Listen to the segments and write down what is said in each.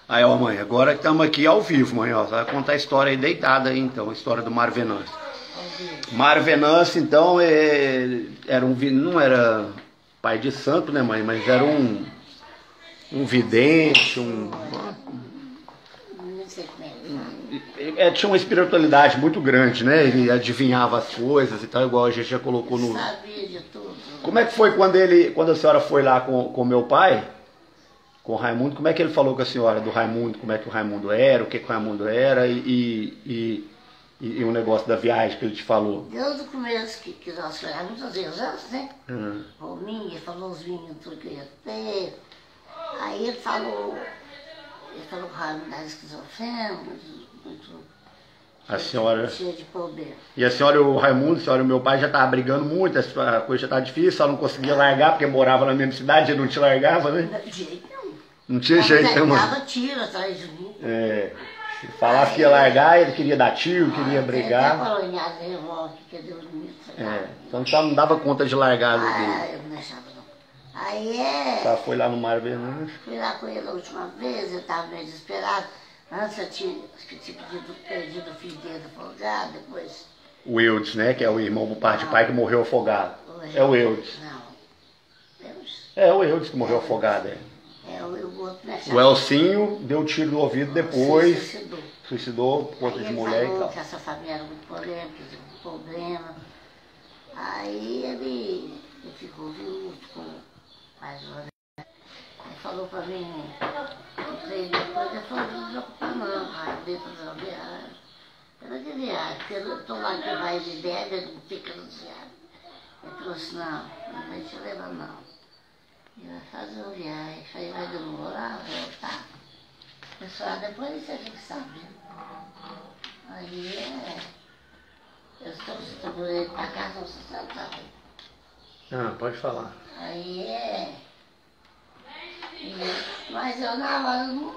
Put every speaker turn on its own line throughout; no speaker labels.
Aí, ó, mãe, agora que estamos aqui ao vivo, mãe, ó. Você vai contar a história aí deitada aí, então, a história do Mário Venâncio. Mário Venâncio, então, era não era pai de santo, né, mãe? Mas era um vidente,
Não sei como é.
tinha uma espiritualidade muito grande, né? Ele adivinhava as coisas e tal, igual a gente já colocou no...
Sabia de tudo.
Como é que foi quando a senhora foi lá com meu pai, com o Raimundo? Como é que ele falou com a senhora do Raimundo? Como é que o Raimundo era, o que o Raimundo era e o negócio da viagem que ele te falou?
Desde o começo que nós fomos muitas vezes antes, né?
Uhum.
Rominha, ele falou os vinhos, tudo que ia ter. Aí ele falou que o Raimundo era esquizofrênico, muito...
A senhora...
Cheio de problema.
E a senhora e o Raimundo, a senhora e o meu pai já estavam brigando muito, a coisa já estava difícil, ela não conseguia largar porque morava na mesma cidade, ele não te largava, né?
De jeito nenhum.
Não tinha jeito, né, mano?
Dava tiro atrás de mim.
Se falasse que ia largar, ele queria dar tiro, queria brigar.
Até falou em asa revólver, que deu limite.
Então só não dava conta de largar dele.
Eu não deixava não.
Ela foi lá no Mário Venâncio.
Fui lá com ele a última vez, eu estava meio desesperado. Antes eu tinha perdido o filho dele afogado, depois...
O Eudes, né? Que é o irmão do pai de pai que morreu afogado. É o Eudes.
Não. Eudes?
É o Eudes que morreu afogado,
O outro, né?
O Elcinho deu tiro no ouvido depois.
Se
suicidou por conta de mulher e tal.
Que essa família era muito polêmica, tinha muito problema. Aí ele ficou viúvo com mais uma. Ele falou pra mim, depois ele falou, não se preocupa não, pai, deixa eu fazer uma viagem. Eu não queria viagem, porque eu estou lá que vai de bebe, ele não fica no viagem. Ele falou assim, não vai te levar não. Ele vai fazer uma viagem, aí vai demorar, voltar. Pessoal, depois isso a gente sabe. Aí eu estou por ele para casa, você sabe.
Pode falar.
Aí mas eu na hora não...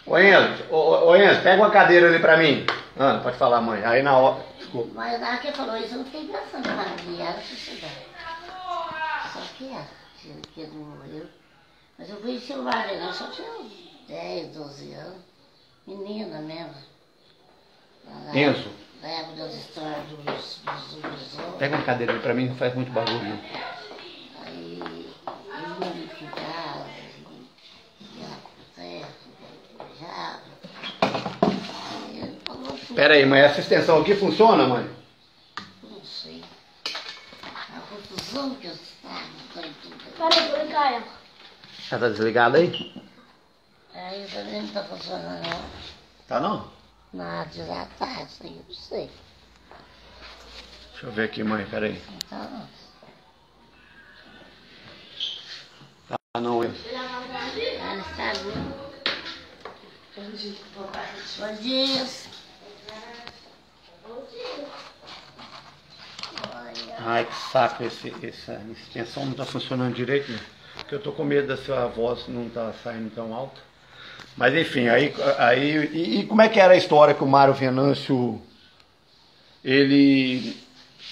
Ô Enzo, pega uma cadeira ali pra mim. Pode falar, mãe. Aí na hora... Desculpa.
Mas na hora que ele falou isso, eu não fiquei pensando na era suicidar. Só que que ele morreu. Mas eu conheci o Mário Venâncio, só tinha uns 10, 12 anos. Menina mesmo.
Enzo.
Da época das histórias dos zumbizões.
Pega uma cadeira ali pra mim, não faz muito barulho.
Aí ele não me ficava, ia lá com o beijava. Aí ele falou tudo.
Pera aí, mãe, essa extensão aqui funciona, mãe?
Não sei. A confusão que eu estava, tudo.
Peraí, vou ligar ela.
Ela tá desligada aí?
Aí também não está funcionando não.
Tá não?
Na desatar, isso aí eu não sei.
Deixa eu ver aqui, mãe, pera aí.
Então,
Tá não, Enzo.
ela está vindo. Bom dia.
Ai, que saco, essa extensão não tá funcionando direito, né? Porque eu tô com medo da sua voz não tá saindo tão alta. Mas enfim, e como é que era a história que o Mário Venâncio, ele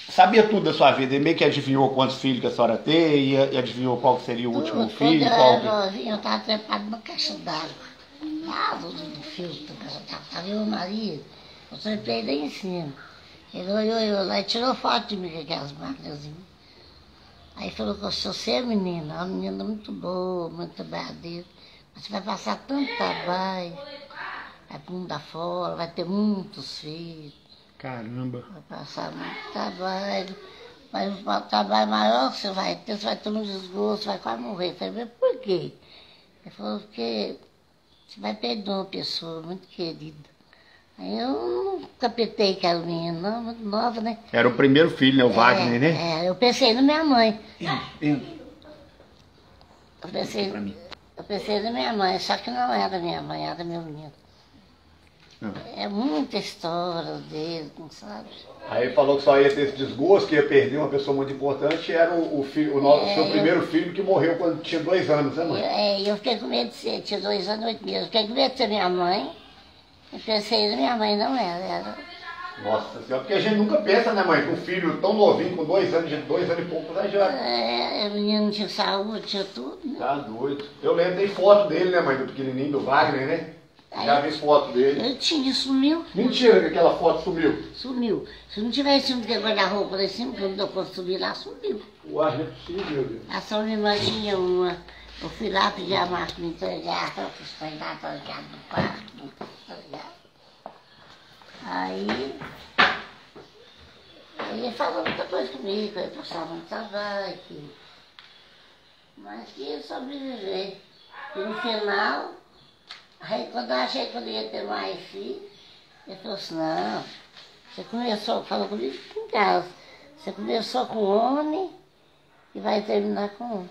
sabia tudo da sua vida, ele meio que adivinhou quantos filhos que a senhora tem, e adivinhou qual seria o último filho,
Quando eu
qual...
era novinha, eu estava trepado numa caixa d'água. Lá do filtro, estava eu e o marido. Eu trepei lá em cima. Ele olhou lá e tirou foto de mim com aquelas máquinas. Aí falou que você é menina, uma menina muito boa, muito trabalhadeira. Mas você vai passar tanto trabalho, vai pro mundo afora, vai ter muitos filhos.
Caramba.
Vai passar muito trabalho. Mas o trabalho maior que você vai ter um desgosto, você vai quase morrer. Eu falei, mas por quê? Ele falou, porque você vai perder uma pessoa muito querida. Aí eu não capetei aquela menina, não, muito nova, né?
Era o primeiro filho, né? O Wagner, né?
Eu pensei na minha mãe.
Eu
pensei na minha mãe, só que não era minha mãe, era meu menino. É muita história dele, não sabe?
Aí ele falou que só ia ter esse desgosto, que ia perder uma pessoa muito importante, era o seu primeiro filho que morreu quando tinha 2 anos, né, mãe?
Eu fiquei com medo de ser, tinha 2 anos e 8 meses. Eu fiquei com medo de ser minha mãe. Eu pensei na minha mãe, não era.
Nossa senhora, porque a gente nunca pensa, né, mãe, que um filho tão novinho, com 2 anos, 2 anos e pouco, né, já...
O menino tinha saúde, tinha tudo, né?
Tá doido. Eu lembro, tem foto dele, né, mãe, do pequenininho, do Wagner, né? Já vi foto dele.
Ele tinha, sumiu.
Mentira que aquela foto sumiu.
Sumiu. Se não tivesse um guarda-roupa lá em cima, que eu não deu pra subir lá, sumiu.
Uai, não é possível, meu Deus.
A São Irmã tinha uma. Eu fui lá pedir a máquina me entregar, para entregar, tá ligado, no quarto, tá ligado? Aí ele falou muita coisa comigo, eu passava muito trabalho, mas que ia sobreviver. E no final, aí quando eu achei que eu não ia ter mais filho, ele falou assim, não, você começou, falou comigo em casa, você começou com homem e vai terminar com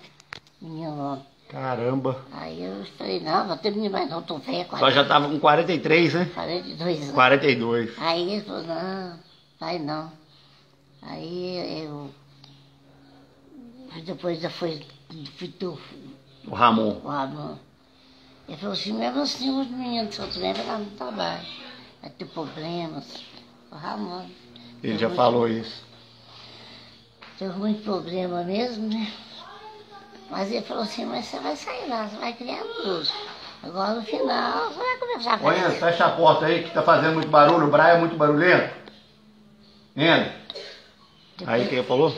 menino.
Caramba.
Aí eu falei, não, vou terminar mais não, tô velha.
Só já tava com 43, né?
42 anos.
42.
Aí ele falou, não, vai não. Aí eu, depois já foi
O Ramon.
o Ramon. Ele falou assim, mesmo assim os meninos que eu também vai dar muito trabalho, vai ter problemas. O Ramon.
Ele já falou isso.
Teve muito problema mesmo, né? Mas ele falou assim, mas você vai sair lá, você vai criar tudo. Agora no final você vai começar a fazer.
Olha, fecha a porta aí que tá fazendo muito barulho, o Braia é muito barulhento. Entra. Aí o que ele falou?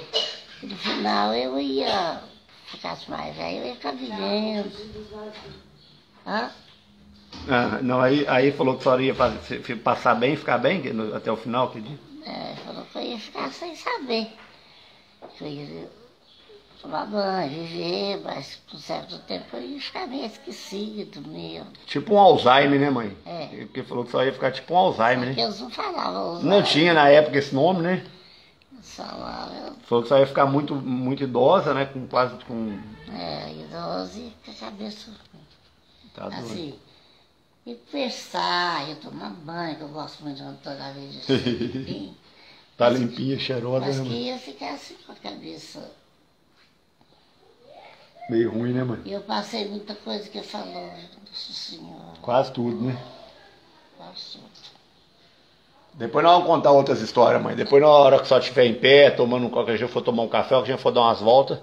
No final eu ia ficar mais velho, eu ia ficar vivendo. Hã?
Ah, não, aí falou que só ia passar bem, ficar bem até o final, que dia?
É, falou que eu ia ficar sem saber. Que eu ia tomar banho, viver, mas por certo tempo eu ia ficar meio esquecido, meio.
Tipo um Alzheimer, né, mãe?
É.
Porque falou que só ia ficar tipo um Alzheimer,
Porque
né?
eles não falavam.
Não tinha na época esse nome, né?
Falavam,
Falou que só ia ficar muito, muito idosa, né? Com quase com.
idoso e com a cabeça
Tá doido.
assim. E conversar, eu tomar banho, que eu gosto muito de toda vez assim.
Tá limpinha, cheirosa,
Mas
né,
que
mãe?
ia ficar assim com a cabeça.
Meio ruim, né, mãe?
E eu passei muita coisa que falou, Nossa Senhora.
Quase tudo, né?
Passou.
Depois nós vamos contar outras histórias, mãe. Depois na hora que só estiver em pé, tomando qualquer dia, for tomar um café, ou que a gente for dar umas voltas,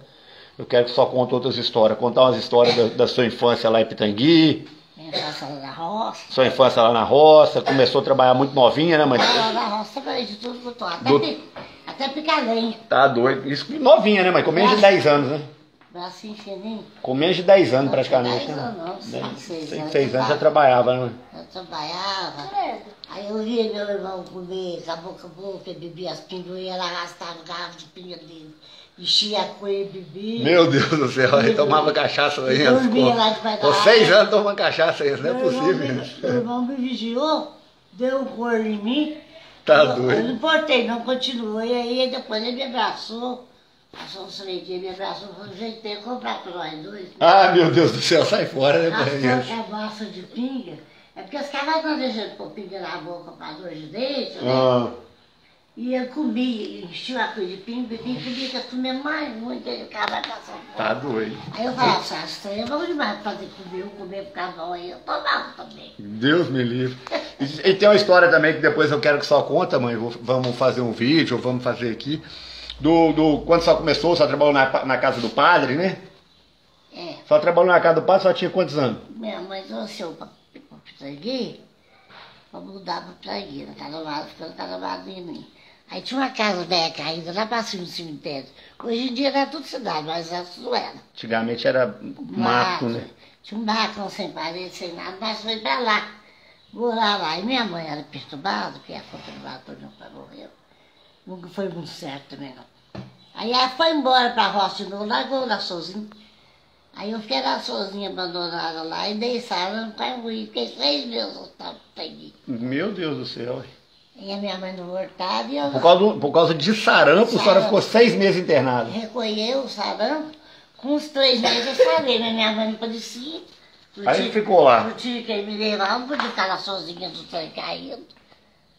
eu quero que só conte outras histórias. Contar umas histórias da sua infância lá em Pitangui,
Minha casa lá na roça.
sua infância lá na roça, começou a trabalhar muito novinha, né, mãe?
Lá na roça, trabalhei de tudo que eu tô. Até picar lenha.
Tá doido. Isso novinha, né, mãe? Com menos de 10 anos, né?
Bracinho fininho.
Com menos de 10 anos praticamente,
10
né?
anos não, 5, 6 anos.
6 anos já trabalhava, né, mãe?
Eu trabalhava. Aí eu via meu irmão comer, com a boca, bebia as pingas, eu ia lá arrastava o garrafa de pinga dele. Enchia a coisa e bebia.
Meu Deus do céu, aí tomava cachaça aí.
Dormia lá debaixo da
Com 6 anos tomando cachaça aí, não é possível
Meu
isso.
irmão me vigiou, deu um cor em mim.
Tá
Eu
doido.
não importei, não, continuou. E aí depois ele me abraçou. Passou uns 3 dias, me abraçou, falou, gente, tem que comprar para nós dois.
Ah, meu Deus do céu, sai fora, né,
Ração
mãe?
que é massa de pinga. É porque os caras não deixam pôr pinga na boca para dor de dente, né?
Ah,
E eu comia, enchia a coisa de pinga, bebia, comia, que eu comia mais muito, ele ficava passando fome.
tá doido.
Aí eu falava, essa trem é bom demais pra fazer comer, ficar bom aí. Eu tomava também.
Deus me livre. E tem uma história também que depois eu quero que só conta, mãe. Vamos fazer um vídeo, vamos fazer aqui. Quando só começou, só trabalhou na casa do padre, né?
É,
Só trabalhou na casa do padre, só tinha quantos anos?
minha mãe trouxe eu pra Pitangui, pra mudar pra Pitangui, na casa do lado, ficando na casa do lado de mim. Aí tinha uma casa velha caída lá pra cima do cemitério. Hoje em dia era tudo cidade, mas antes não era.
Antigamente era mato, né?
Tinha um barracão sem parede, sem nada, mas foi pra lá. Morar lá. E minha mãe era perturbada, porque a conturbada quando meu pai morreu. Nunca foi muito certo também, não. Aí ela foi embora pra roça de novo, largou lá sozinha. Aí eu fiquei lá sozinha, abandonada lá, e dei sala no Carmui. Fiquei 6 meses no Pitangui.
Meu Deus do céu.
E a minha mãe não voltava e eu
Por causa de sarampo, a senhora ficou 6 meses internada.
recolheu o sarampo. Com uns 3 meses eu sarei, mas minha mãe não parecia.
Aí ficou lá.
Não tinha quem me levar, não podia ficar lá sozinha do trem caindo.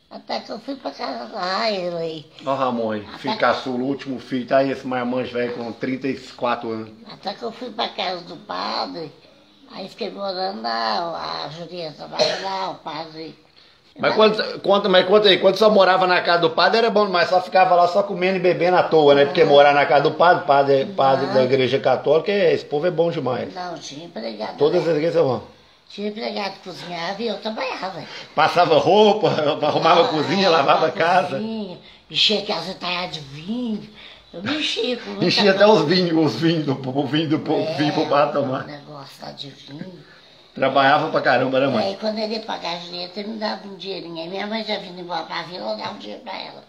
Até que eu fui pra casa da ele aí.
Ó, Ramon, filho caçula, o último filho, tá aí esse marmanjo velho com 34 anos.
Até que eu fui pra casa do padre, aí fiquei morando lá, a Julieta trabalhava lá, o padre.
Mas conta aí, quando só morava na casa do padre era bom demais, só ficava lá só comendo e bebendo à toa, né? Porque morar na casa do padre da igreja católica, esse povo é bom demais.
Não, tinha empregado.
Todas as igrejas são bom.
Tinha empregado que cozinhava e eu trabalhava.
Passava roupa, arrumava a cozinha, lavava a casa.
Cozinha, enchia casa de vinho. Eu mexia com muita
Enchia até
coisa.
os vinhos do vinho pro bar tomar.
Um negócio lá de vinho.
Trabalhava pra caramba, né, mãe?
Aí quando ele ia pagar a Julieta, ele me dava um dinheirinho. Aí minha mãe já vindo embora pra vila, eu dava um dinheiro pra ela.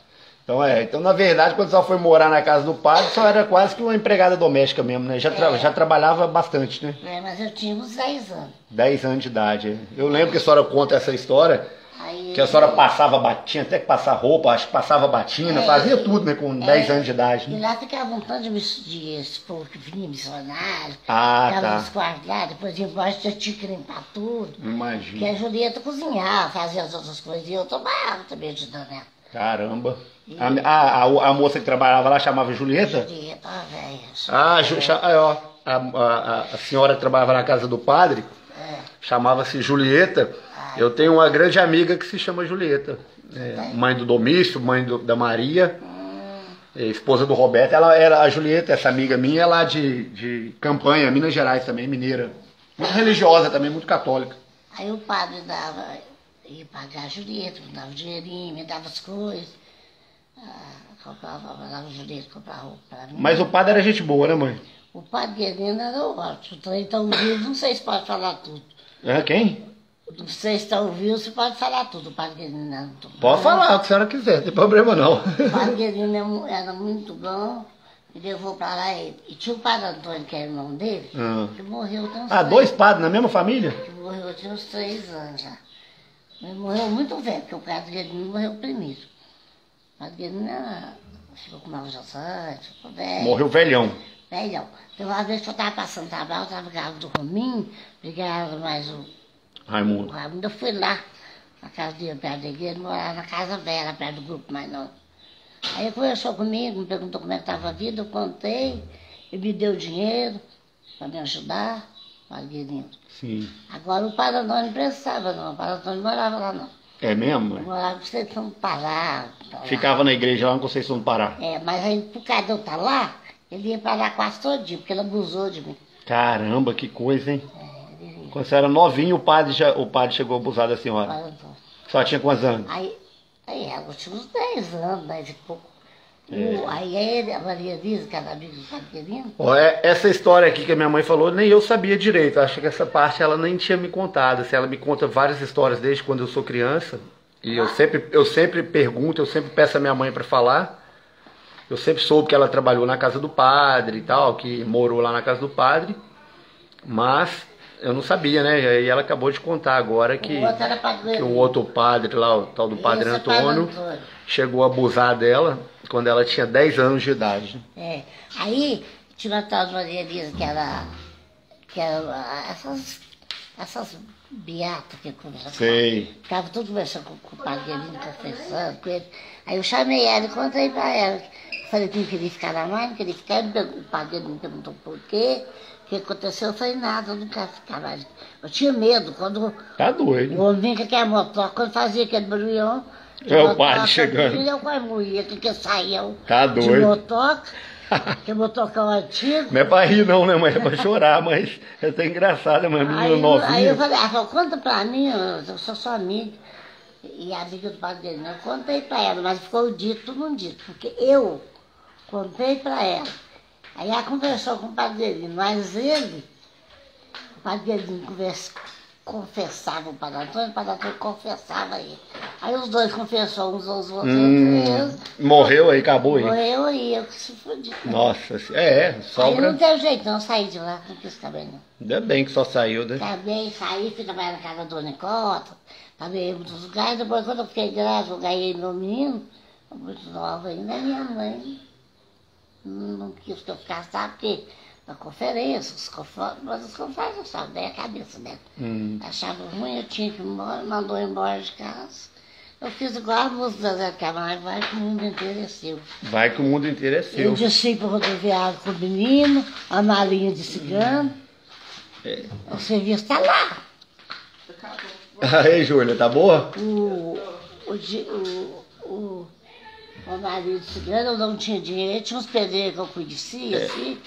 Então na verdade, quando só foi morar na casa do padre, só era quase que uma empregada doméstica mesmo, né? Já trabalhava bastante, né?
Mas eu tinha uns 10 anos.
10 anos de idade. Eu lembro que a senhora conta essa história,
Aí,
que a senhora passava batina, até que passar roupa, acho que passava batina, fazia tudo, né? Com 10 anos de idade,
E
né?
lá ficava um tanto de esse povo que vinha missionário.
Ah,
Ficava
tá.
nos quartos lá, depois ia embora, já tinha que limpar tudo. Porque
Imagina.
a Julieta cozinhava, fazia as outras coisas, e eu trabalhava também ajudando ela.
Caramba. A moça que trabalhava lá chamava Julieta?
Julieta, ó, velho.
A senhora que trabalhava na casa do padre chamava-se Julieta. Eu tenho uma grande amiga que se chama Julieta. Mãe do Domício, da Maria, esposa do Roberto. Ela era a Julieta, essa amiga minha, é lá de Campanha, Minas Gerais também, mineira. Muito religiosa também, muito católica.
Aí o padre ia pagar a Julieta, me dava dinheirinho, me dava as coisas. Dava a Julieta comprar roupa pra mim.
Mas o padre era gente boa, né, mãe?
O padre Guerino era ótimo. Então, vivo, não sei se pode falar tudo.
Quem?
Não sei se está ouvindo, você pode falar tudo. O padre Guerino era muito bom.
Pode falar o que a senhora quiser, não tem problema não.
O padre Guerino era muito bom. Me levou pra lá e tinha o padre Antônio, que era irmão dele, que morreu tem uns
2 padres na mesma família?
Que morreu tinha uns 3 anos já. Ele morreu muito velho, porque o padre Guerino morreu primeiro. O padre Guerino ficou com 9 anos, ficou velho.
Morreu velhão.
Velhão. Então, uma vez que eu estava passando trabalho, eu estava grávida do Rominho, brigava mais o
Raimundo.
Raimundo. Eu fui lá, na casa dele, perto da igreja, morava na casa velha, perto do grupo, mas não. Aí ele conversou comigo, me perguntou como é que estava a vida, eu contei, ele me deu dinheiro para me ajudar, Padre Guerino.
Sim.
Agora o Padre Antônio não precisava não, o Padre Antônio não morava lá não.
É mesmo?
Ele morava em Conceição do Pará.
Ficava na igreja lá em Conceição do Pará.
Mas aí por causa de eu estar lá, ele ia para lá quase todo dia, porque ele abusou de mim.
Caramba, que coisa, hein?
Ele ia,
Quando você era novinho, o padre chegou a abusar da
o
senhora.
Padre Antônio.
Só tinha quantos anos?
Aí ela tinha uns 10 anos, 10 e pouco. Aí ele, a Maria Elisa, que era amiga do Padre Guerino.
Essa história aqui que a minha mãe falou, nem eu sabia direito. Acho que essa parte ela nem tinha me contado. Ela me conta várias histórias desde quando eu sou criança. E eu sempre pergunto, eu sempre peço a minha mãe para falar. Eu sempre soube que ela trabalhou na casa do padre e tal, que morou lá na casa do padre. Mas eu não sabia, né? E ela acabou de contar agora que o outro padre lá, o tal do Padre Antônio, chegou a abusar dela quando ela tinha 10 anos de idade.
Aí tinha uma tal de Maria Elisa que era essas beatas que conversavam.
Sei.
Ficava tudo conversando com o Padre Guerino, confessando com ele. Aí eu chamei ela e contei pra ela. Falei que não queria ficar na mãe, não queria ficar. O Padre Guerino me perguntou por quê. O que aconteceu? Eu falei, nada, eu não quero ficar mais. Eu tinha medo quando
Tá doido.
o homem vinha com aquela motoca, quando fazia aquele barulhão.
O padre chegando.
Eu quase morria, que saía
Tá
de
doido.
motoca, que motocão antigo.
Não é pra rir não, né, mãe? É pra chorar, mas é até engraçado, mas menina novinha.
Aí eu falei, conta pra mim, eu sou sua amiga. E a amiga do Padre Guerino, eu contei pra ela, mas ficou dito, não dito, porque eu contei pra ela. Aí ela conversou com o Padre Guerino, mas o Padre Guerino confessava o Padre Antônio confessava ele. Aí os dois confessou uns aos outros.
Morreu aí, acabou aí.
Morreu aí, eu que se fudi.
Nossa,
Aí
sobra.
não teve jeito, não, eu saí de lá, não quis ficar bem não.
Ainda bem que só saiu, né?
Acabei, saí, fui trabalhar na casa da Dona Nicota, trabalhei em muitos lugares, depois quando eu fiquei grávida, eu ganhei meu menino, muito nova ainda, minha mãe não quis que eu ficasse, sabe, porque na conferência, mas as conferências, sabe, daí a cabeça dela. Achava ruim, eu tinha que ir embora, mandou embora de casa. Eu fiz igual a música da Zé Camargo, vai que o mundo inteiro é seu.
Vai que o mundo inteiro é seu.
Eu desci para o rodoviário com o menino, a malinha de cigano. O serviço está lá.
Aí, Júlia, tá boa?
O marido de cigano, eu não tinha dinheiro, tinha uns pedreiros que eu conhecia, assim.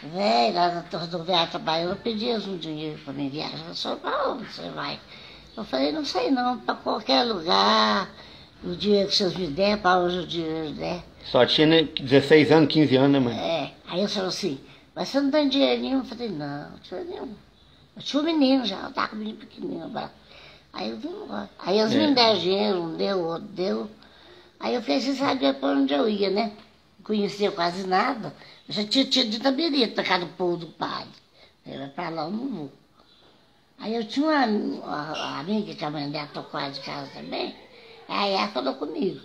velho, lá na rodoviária trabalhando, eu pedi um dinheiro para me viajar. Eu falei, para onde você vai? Eu falei, não sei não, para qualquer lugar, o dinheiro que vocês me der, para onde o dinheiro der.
Só tinha 16 anos, 15 anos, né, mãe?
É, aí eu falei assim, mas você não tem dinheiro nenhum? Eu falei, não dinheiro nenhum. Eu tinha um menino já, eu estava com um menino pequenininho. Aí eu vim embora. Aí eles me deram dinheiro, um deu, outro deu. Aí eu fiquei sem saber para onde eu ia, né? Não conhecia quase nada. Eu já tinha tido de Itabirito, na casa do povo do padre. Eu ia para lá, eu não vou. Aí eu tinha uma amiga que a mãe dela tocou lá de casa também. Aí ela falou comigo.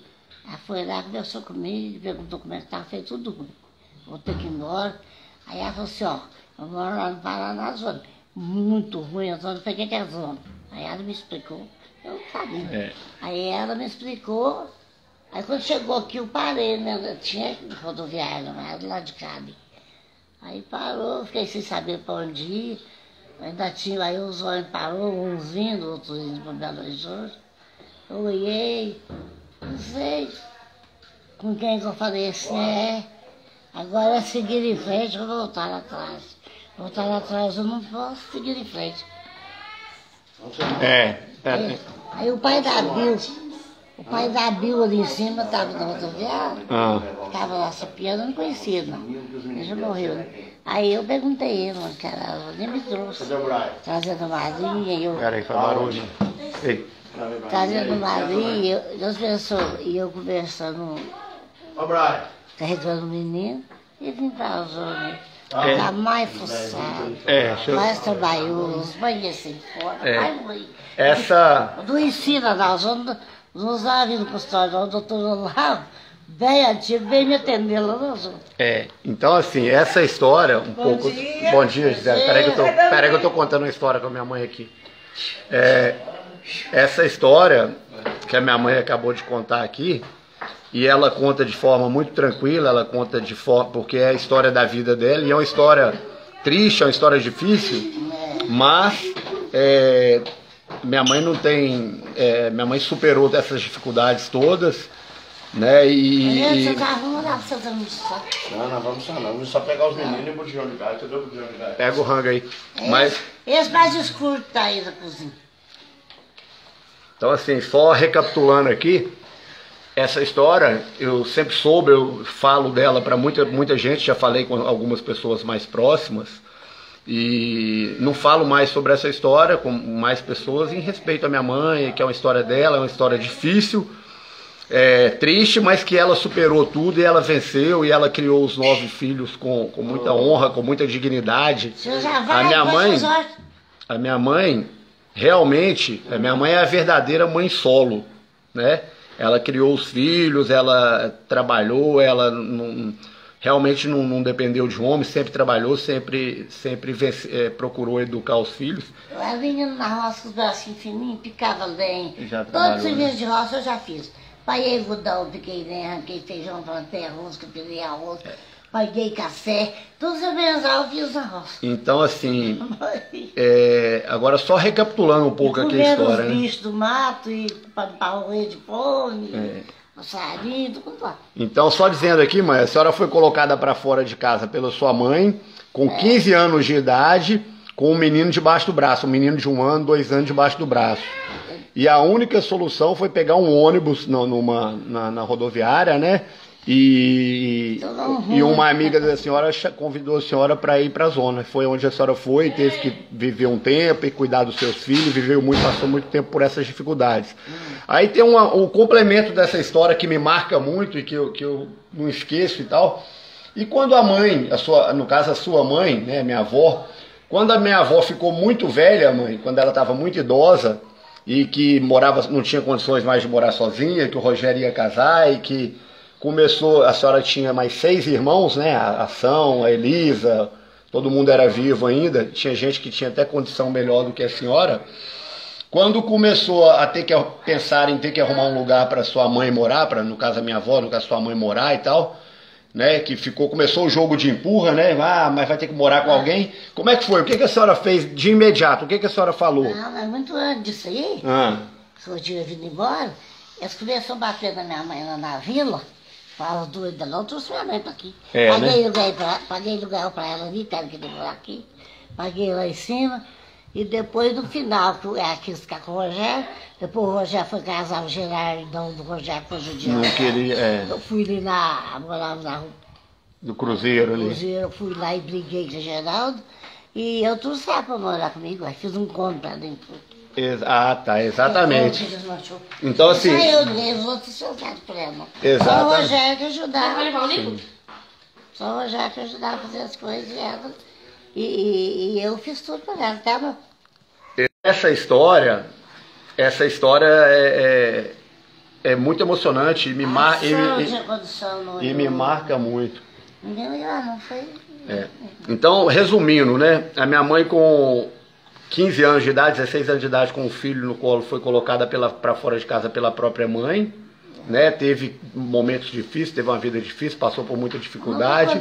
Ela foi lá, conversou comigo, perguntou como é que estava, fez tudo ruim. Vou ter que ir embora. Aí ela falou assim, ó, eu moro lá no Paraná, zona. Muito ruim a zona. Eu falei, o que é a zona? Aí ela me explicou, eu não sabia. Aí ela me explicou. Aí quando chegou aqui eu parei, né? Tinha rodoviária, mas lá de Cabo. Aí parou, fiquei sem saber para onde ir. Ainda tinha, aí os olhos parou, uns vindo, outros indo para Belo Horizonte. Eu olhei, não sei com quem que eu falei assim, agora é seguir em frente ou voltar atrás. Voltar atrás eu não posso seguir em frente. Aí o pai da Bil ali em cima estava na rodoviária, estava lá sapiando, eu não conhecia não, ele já morreu, né? Aí eu perguntei ele, que ela nem me trouxe, trazendo Maria, eu...
Peraí, foi barulho. Ei.
Trazendo Maria, e eu conversando, carregando o menino, e vim pra zona. Tá mais fuçado, mais trabalhoso, banheiro sem fora, mais ruim. Não ensina não, não usava vir no consultório, o doutor Olavo, bem antigo, bem me atender lá na zona.
Então assim, essa história, pouco... Bom dia, Gisele, peraí que eu tô contando uma história com a minha mãe aqui. Essa história que a minha mãe acabou de contar aqui, e ela conta de forma muito tranquila, ela conta de forma, porque é a história da vida dela, e é uma história triste, é uma história difícil, mas minha mãe não tem, minha mãe superou essas dificuldades todas, né,
Você tá arrumando lá, você tá no só.
Não, nós vamos só não, vamos só pegar os meninos e o botijão de gás, entendeu o botijão de gás?
Pega o rango aí. Mas...
Esse mais escuro que tá aí na cozinha.
Então assim, só recapitulando aqui, essa história, eu sempre soube, eu falo dela para muita gente, já falei com algumas pessoas mais próximas, e não falo mais sobre essa história com mais pessoas em respeito à minha mãe, que é uma história dela, é uma história difícil, triste, mas que ela superou tudo e ela venceu, e ela criou os 9 filhos com muita honra, com muita dignidade. A minha mãe, realmente, a minha mãe é a verdadeira mãe solo, né? Ela criou os filhos, ela trabalhou, ela realmente não dependeu de homem, sempre trabalhou, sempre procurou educar os filhos.
Eu vinha na roça com os bracinhos fininhos, picava lenha. Todo serviço de roça eu já fiz. Paguei algodão, piquei lenha, arranquei feijão, plantei arroz, capilei arroz. Paguei café, tudo que eu fiz na roça.
Então, assim, agora só recapitulando um pouco aqui a história,
os bichos do mato, e para o rei de pônei, passarinho, tudo lá.
Então, só dizendo aqui, mãe, a senhora foi colocada para fora de casa pela sua mãe, com 15 anos de idade, com um menino debaixo do braço, um menino de 1 ano, 2 anos debaixo do braço. E a única solução foi pegar um ônibus na rodoviária, né? E uma amiga da senhora convidou a senhora para ir para a zona. Foi onde a senhora foi, teve que viver um tempo e cuidar dos seus filhos, passou muito tempo por essas dificuldades. Aí tem um complemento dessa história que me marca muito e que eu não esqueço e tal. E quando a mãe, no caso a sua mãe, né, minha avó, quando a minha avó ficou muito velha, mãe, quando ela estava muito idosa e que não tinha condições mais de morar sozinha, que o Rogério ia casar e que começou, a senhora tinha mais 6 irmãos, né? A Ação, a Elisa, todo mundo era vivo ainda, tinha gente que tinha até condição melhor do que a senhora. Quando começou a ter que pensar em ter que arrumar um lugar para sua mãe morar, no caso a minha avó, no caso sua mãe morar e tal, né? Que começou o jogo de empurra, né? Mas vai ter que morar com alguém. Como é que foi? O que a senhora fez de imediato? O que a senhora falou?
Não, mas muito antes disso aí, se eu tinha vindo embora, eles começaram a bater na minha mãe lá na vila. As duas dela, eu trouxe minha mãe pra aqui.
É,
Paguei lugar pra ela ali, que ela queria morar aqui. Paguei lá em cima. E depois, no final, que ela quis ficar com o Rogério. Depois o Rogério foi casar, o Gerardão do Rogério foi judiado.
Não queria,
Eu fui ali morava na rua
do Cruzeiro ali.
Cruzeiro, eu fui lá e briguei com o Geraldo. E eu trouxe ela pra morar comigo, aí fiz um conto pra dentro.
Ah, tá, exatamente. Então, assim...
Só eu, os outros soldados por ela.
Exatamente.
Só o Rogério que ajudava. Só o Rogério que ajudava a fazer as coisas e ela. E eu fiz tudo pra ela, tá, meu?
Essa história é muito emocionante e me marca muito.
Não foi...
Então, resumindo, né? A minha mãe com 15 anos de idade, 16 anos de idade, com um filho no colo, foi colocada para fora de casa pela própria mãe, né? Teve momentos difíceis, teve uma vida difícil, passou por muita dificuldade.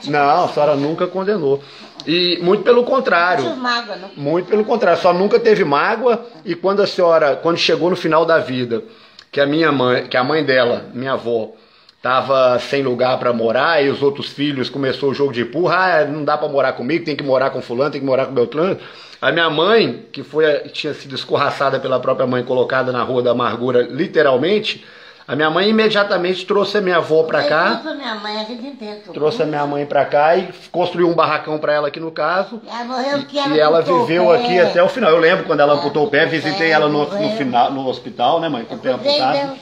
Não, a senhora nunca condenou. E muito pelo contrário.
Não tive mágoa, não.
Muito pelo contrário, só nunca teve mágoa. E quando chegou no final da vida, que a mãe dela, minha avó, tava sem lugar para morar e os outros filhos começou o jogo de empurra, não dá para morar comigo, tem que morar com fulano, tem que morar com Beltrano. A minha mãe, que tinha sido escorraçada pela própria mãe, colocada na Rua da Amargura, literalmente, a minha mãe imediatamente trouxe a minha avó para cá. Trouxe a minha mãe para cá e construiu um barracão para ela aqui no caso. E ela viveu aqui até o final. Eu lembro quando ela amputou o pé, visitei ela no hospital, né, mãe? Com o pé amputado.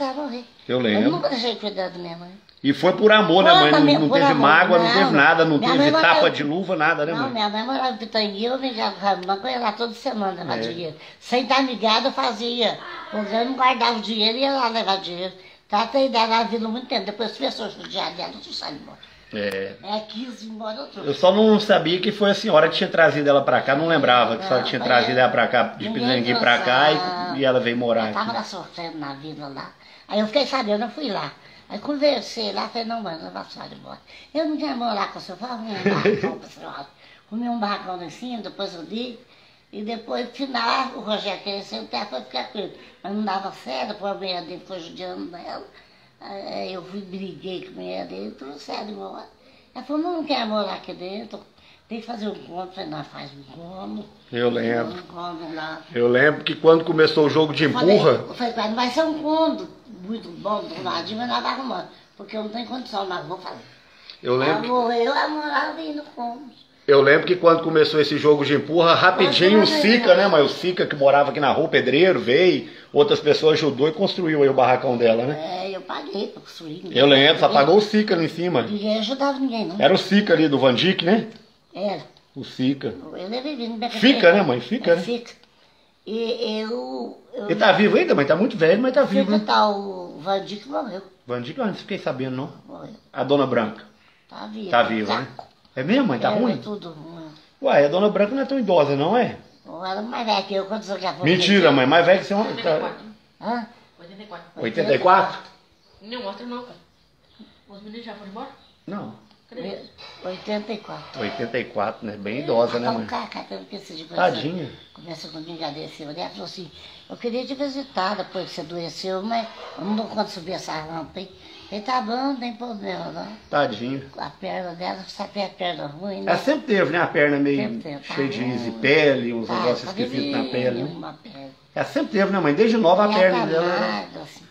Eu lembro.
Eu nunca deixei de cuidar da minha mãe.
E foi por amor, né, mãe? Não teve mágoa, não teve nada, não teve tapa de luva, nada, né, mãe?
Não, minha mãe morava em Pitangui, eu ligava com ela lá toda semana levar dinheiro. Sem estar ligada, eu fazia. Porque eu não guardava o dinheiro e ia lá levar dinheiro. Tratei dela a vida muito tempo. Depois começou a judiar dela, eu saí embora. 15 embora outro.
Eu só não sabia que foi a senhora que tinha trazido ela pra cá, não lembrava que a senhora tinha trazido ela pra cá, de Pitangui pra cá e ela veio morar aqui.
Eu tava lá sofrendo na vida lá. Aí eu fiquei sabendo, eu fui lá. Aí conversei lá, falei, não, mãe, não vai precisar de embora. Eu não quero morar com o senhor, vamos um barracão pra senhora. Comi um barracão lá em cima, depois eu li. E depois, no final, o Rogério queria sentar para ficar com ele. Mas não dava certo, a mulher dele ficou judiando dela. Aí eu briguei com a mulher dele, trouxe ela embora. Ela falou, não quero morar aqui dentro, tem que fazer um cômodo. Eu falei, não, faz um cômodo.
Eu lembro. Eu lembro que quando começou o jogo de empurra...
Eu falei, não vai ser um cômodo muito bom do ladinho, mas nós vamos arrumando. Porque eu não tenho condição, mas vou fazer.
Eu lembro.
Ela morava ali no cômodo.
Eu lembro que quando começou esse jogo de empurra, rapidinho o Sica, né, mas o Sica que morava aqui na rua, pedreiro, veio, outras pessoas ajudou e construiu aí o barracão dela, né?
Eu paguei pra construir.
Eu lembro, só pagou o Sica ali em cima.
Ninguém ajudava ninguém, não.
Era o Sica ali do Vandic, né?
Era.
O Sica.
Ele vive
Fica, né, mãe? Fica, né?
Fica. E
ele tá vivo ainda, mãe? Tá muito velho, mas tá vivo, né?
Tá, o Vandic morreu.
Vandic, eu não fiquei sabendo, não.
Morreu.
A Dona Branca.
Tá viva.
Tá viva, né? É mesmo, mãe? Tá ruim?
Tudo ruim.
Uai, a Dona Branca não é tão idosa, não é?
Ela é mais velha que eu, quando você já foi.
Mentira, mãe, mais velha que você...
84.
Hã?
84.
84?
Não mostra não, cara. Os meninos já foram embora?
Não.
84.
84, né? Bem idosa, né, mãe? Tadinha.
Começa com brincadeira assim. Ela falou assim, eu queria te visitar depois que você adoeceu, mas eu não dou conta de subir essa rampa, hein? Ele tá bom, não tem problema, não.
Tadinho.
A perna dela, só tem a perna ruim, né?
Ela sempre teve, né? A perna meio cheia de pele, uns negócios esquisitos na pele.
Né?
Ela sempre teve, né, mãe? Desde nova a perna dela.
Assim,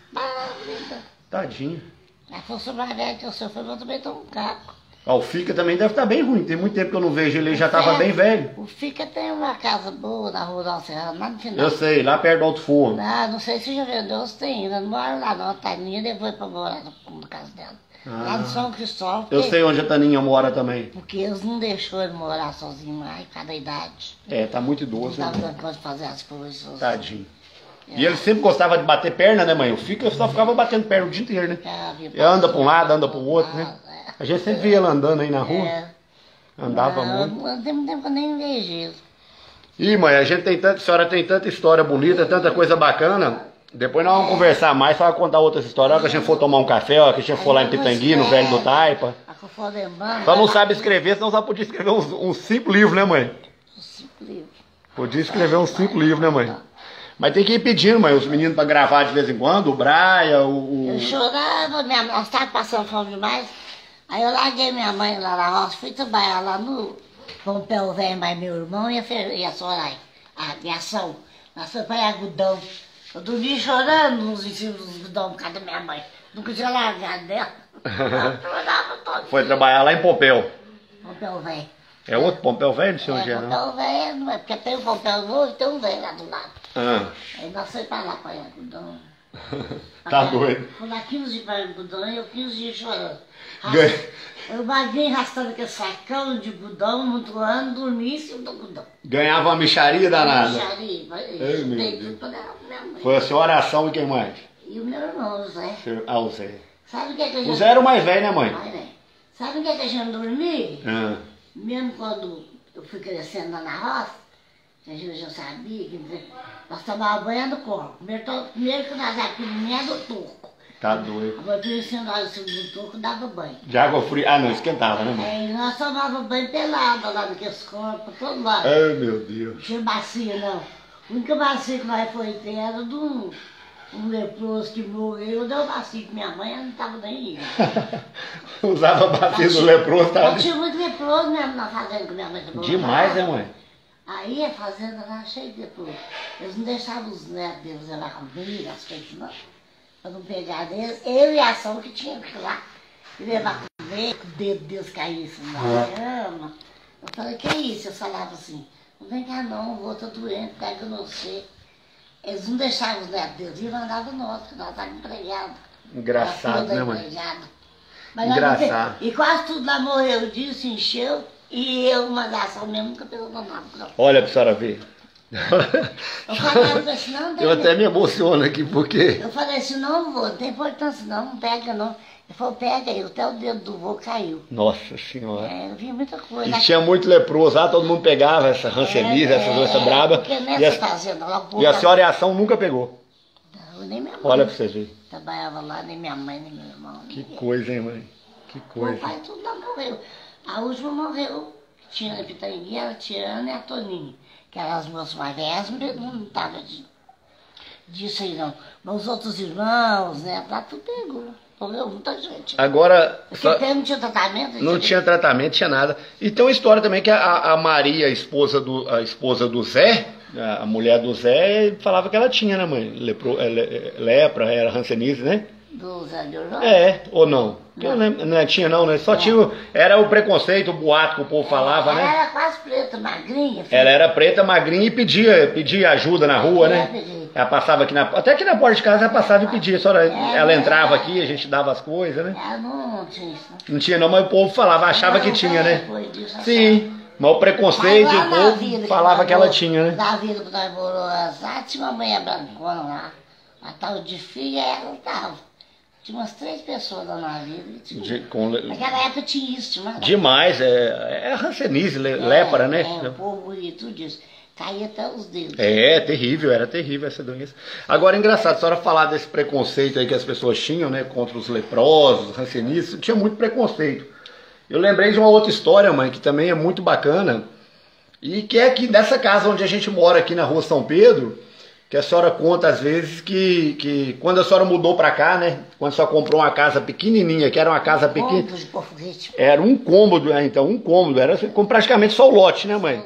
tadinho.
Ela falou, sou mais velha que eu sou, eu também tô um caco.
Ó, o Fica também deve estar bem ruim. Tem muito tempo que eu não vejo ele já estava bem velho.
O Fica tem uma casa boa na Rua da Serra, lá no final.
Eu sei, lá perto do Alto Forno.
Ah, não sei se já vendeu, se tem ainda. Não mora lá não, a Taninha levou pra morar na casa dela. Lá no São Cristóvão.
Eu sei onde a Taninha mora também.
Porque eles não deixaram ele morar sozinho mais, cada idade.
É, tá muito idoso.
Não dava conta de fazer as coisas sozinho.
Tadinho. E ele sempre gostava de bater perna, né, mãe? O Fica só ficava batendo perna o dia inteiro, né? Ele anda pra um lado, anda pro outro, né? A gente sempre via ela andando aí na rua. Andava muito.
Não tem tempo que eu nem vejo isso.
Ih, mãe, a senhora tem tanta história bonita, tanta coisa bacana. Depois nós vamos conversar mais, só contar outras histórias. Hora que a gente for tomar um café, hora que a gente for lá em Pitangui, no Velho do Taipa. Só não sabe escrever, senão só podia escrever uns 5 livros, né, mãe?
5 livros.
Podia escrever uns 5 livros, né, mãe? Mas tem que ir pedindo, mãe, os meninos pra gravar de vez em quando, o Braia,
Eu chorava, nós estávamos passando fome demais. Aí eu larguei minha mãe lá na roça, fui trabalhar lá no Pompeu Velho, mais meu irmão e a Soraya, a minha ação. Nós fomos para algodão. Eu dormi chorando nos ensinos dos algodão por causa da minha mãe. Nunca tinha largado dela. Eu chorava todo
Foi
dia.
trabalhar lá em Pompeu.
Pompeu Velho.
É outro Pompeu Velho, não sei onde é, não?
Pompeu Velho, não é porque tem o Pompeu Novo e tem um velho lá do lado.
Ah,
Aí nós fomos para lá para algodão.
tá doido.
Fui lá 15 dias para algodão e eu 15 dias chorando.
Ganha-
Eu baguei arrastando aquele sacão de algodão, mutuando, dormi em cima do algodão.
Ganhava uma micharia danada.
Micharia,
Ai, meu
dei
Deus.
tudo para minha mãe.
Foi a sua oração e quem mais?
E o meu irmão, Zé.
Ah, o Zé.
Sabe o que é que a gente...
O Zé era o mais velho, né, mãe?
Ai, né? Sabe o que é que a gente dormia?
Ah,
Mesmo quando eu fui crescendo lá na roça, a gente já sabia que nós tomávamos banho do corpo. Primeiro que nós aqui era do turco.
tá doido.
A mãe nós do turco dava banho.
De água fria. Ah, não, esquentava, né, mãe?
Aí nós tomávamos banho pelado lá naqueles corpos, todo lado.
Ai, meu Deus.
Não tinha bacia, não. A única bacia que nós foi ter era de um leproso que morreu. Eu dei uma bacia pra minha mãe, ela não estava nem indo.
Usava a bacia do leproso, tá?
Tinha muito leproso mesmo na fazenda que minha mãe trabalhava.
Demais, né, mãe?
Aí a fazenda lá cheia de leproso. Eles não deixavam os netos deles ir lá comida, as coisas não. Pra não pegar deles. Eu e a ação que tinha que ir lá e levar comer, que o dedo deles caísse na cama. Eu falei, que é isso? Eu falava assim, não vem cá não, o vô tá doente, pega você. Eles não deixavam os netos deles ir, mandavam nós, que nós estávamos empregados.
Engraçado, né, mãe?
Mas
Engraçado.
E quase tudo lá morreu, o dia se encheu e eu, uma ação mesmo, nunca pegou no nome.
Olha pra senhora ver.
Eu falei assim, não tem.
Eu até me emociono aqui, porque...
Eu falei assim, não vou, não tem importância não, não pega não. Ele falou, pega aí, até o dedo do vô caiu.
Nossa Senhora.
É, eu vi muita coisa.
E tinha muito leproso lá, todo mundo pegava essa rancenise, essa doença braba.
Porque
E
nessa
a,
fazenda lá, o
e a senhora e a ação nunca pegou.
Não, nem minha mãe.
Olha pra você ver.
Trabalhava lá, nem minha mãe, nem meu irmão.
Que
ninguém.
coisa, hein, mãe? Que
Meu
coisa.
pai tudo lá morreu. A última morreu, tinha a Pitainguinha, a Tiana e a Toninha. Que eram as moças mais velhas, não estava disso aí não. Mas os outros irmãos, né, lá tudo pegou. Morreu muita gente.
Agora,
Porque
só-
não tinha tratamento.
não tinha tratamento, tinha nada. E tem uma história também que a Maria, a esposa do Zé, a mulher do Zé, falava que ela tinha, né, mãe? Lepra, era rancenise, né?
Do Zé de Orlando?
É, ou não? Eu lembro, não tinha não, né? Só tinha, era o preconceito, o boato que o povo falava,
Ela
né?
era quase preta, magrinha.
Ela era preta, magrinha e pedia ajuda na rua, né?
pedia.
Ela passava aqui até aqui na porta de casa ela passava e pedia. Ela entrava aqui, a gente dava as coisas, né?
Ela não tinha isso.
Não tinha não, mas o povo falava, achava que tinha, né?
Depois disso,
Sim, mas o preconceito,
Mas lá
o
na
povo
vida
falava que ela
nós
tinha, né?
Na vida que nós moramos lá, tinha uma mulher brancona lá. A tal de filha, ela tava. Tinha umas 3 pessoas lá na vida. E tinha. Naquela época tinha isso, tinha uma...
Demais, é rancenise, lepra, né?
O povo bonito disso. Caía até os dedos.
É, terrível, era terrível essa doença. Agora, engraçado, a senhora falar desse preconceito aí que as pessoas tinham, né, contra os leprosos, rancenistas, tinha muito preconceito. Eu lembrei de uma outra história, mãe, que também é muito bacana, e que é aqui dessa casa onde a gente mora, aqui na rua São Pedro, que a senhora conta às vezes que quando a senhora mudou pra cá, né, quando a senhora comprou uma casa pequenininha, que era uma casa pequena,
Pontos de porfoguete.
era um cômodo, então, um cômodo, era praticamente só o lote, né, mãe?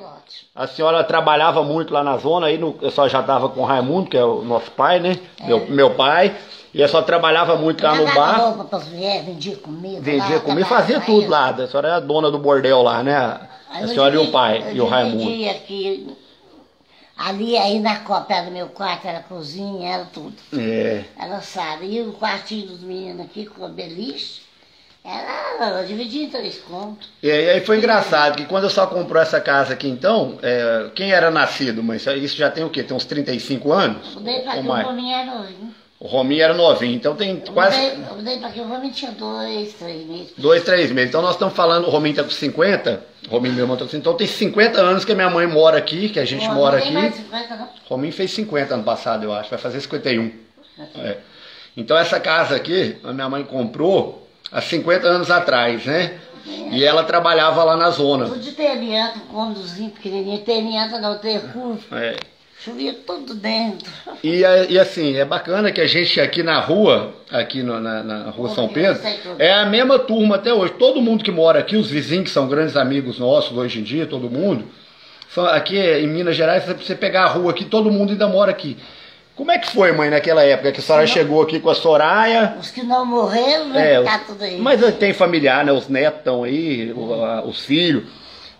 A senhora trabalhava muito lá na zona, aí a senhora já estava com o Raimundo, que é o nosso pai, né? Meu pai. E a senhora trabalhava muito lá no bar.
Roupa para as mulheres, vendia comida.
Vendia
lá,
comida, fazia tudo lá. A senhora era a dona do bordel lá, né? A senhora e o pai, e o Raimundo.
Aqui, ali aí na copa do meu quarto, era cozinha, era tudo.
É.
Era sala. E o quartinho dos meninos aqui com a beliche. Era dividido em 3 cômodos.
E aí foi engraçado que quando a senhora comprou essa casa aqui, então, quem era nascido, mãe? Isso já tem o quê? Tem uns 35 anos?
Mudei pra
Ou
aqui, o
mais?
Rominho era novinho.
O Rominho era novinho, então tem quase
Eu mudei pra aqui, o Rominho tinha 2, 3 meses.
2, 3 meses. Então nós estamos falando, o Rominho tá com 50, o Rominho, meu irmão, tá com 50. Então tem 50 anos que a minha mãe mora aqui, que a gente mora
Não tem mais
aqui.
50, não.
Rominho fez 50 ano passado, eu acho, vai fazer 51. É. Então essa casa aqui, a minha mãe comprou há 50 anos atrás, né? E ela trabalhava lá na zona.
Tudo de telhado, cômodozinho pequenininho, telhado não, tem curva.
É.
Chovia tudo dentro.
E assim, é bacana que a gente aqui na rua, aqui na rua São Pedro, é a mesma turma até hoje. Todo mundo que mora aqui, os vizinhos que são grandes amigos nossos hoje em dia, todo mundo, aqui em Minas Gerais, se você pegar a rua aqui, todo mundo ainda mora aqui. Como é que foi, mãe, naquela época que a senhora chegou aqui com a Soraya?
Os que não morreram, né? Tá tudo aí.
Mas tem familiar, né? Os netos estão aí, os filhos.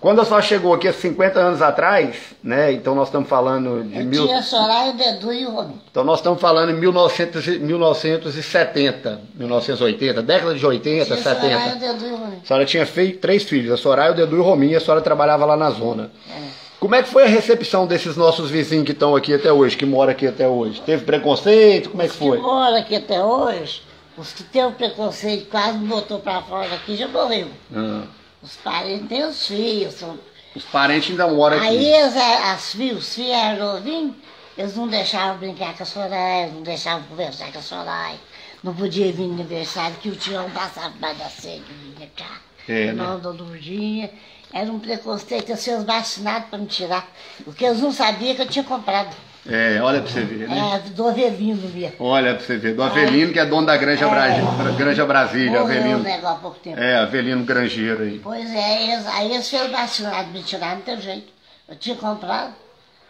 Quando a senhora chegou aqui há 50 anos atrás, né? Então nós estamos falando de
Tinha a Soraya, o Dedu e o Romero.
Então nós estamos falando em 1970, 1980, década de 80,
Tinha
70.
a Soraya, o Dedu e o Romero.
A senhora tinha feito 3 filhos, a Soraya, o Dedu e o Rominho, e a senhora trabalhava lá na zona. Como é que foi a recepção desses nossos vizinhos que estão aqui até hoje, que moram aqui até hoje? Teve preconceito? Como é que foi?
Os que moram aqui até hoje, os que teve preconceito, quase me botou pra fora aqui, já morreu. Os parentes têm os filhos.
Os parentes ainda moram aqui.
Aí os filhos eram novinhos, eles não deixavam brincar com a Soraya, não deixavam conversar com a Soraya. Não podia vir no aniversário, que o Tião passava mais da sede, vinha cá. Não, Dona Lourdinha. Era um preconceito, eu sei os vacinados para me tirar. Porque eles não sabiam que eu tinha comprado.
Olha pra você ver, né?
Do Avelino mesmo.
Olha pra você ver, do Avelino, que é dono da Granja Brasília.
Morreu
Avelino.
há pouco tempo.
Avelino Grangeiro aí.
Pois é, aí eles foram vacinados, me tiraram, não tem jeito. Eu tinha comprado.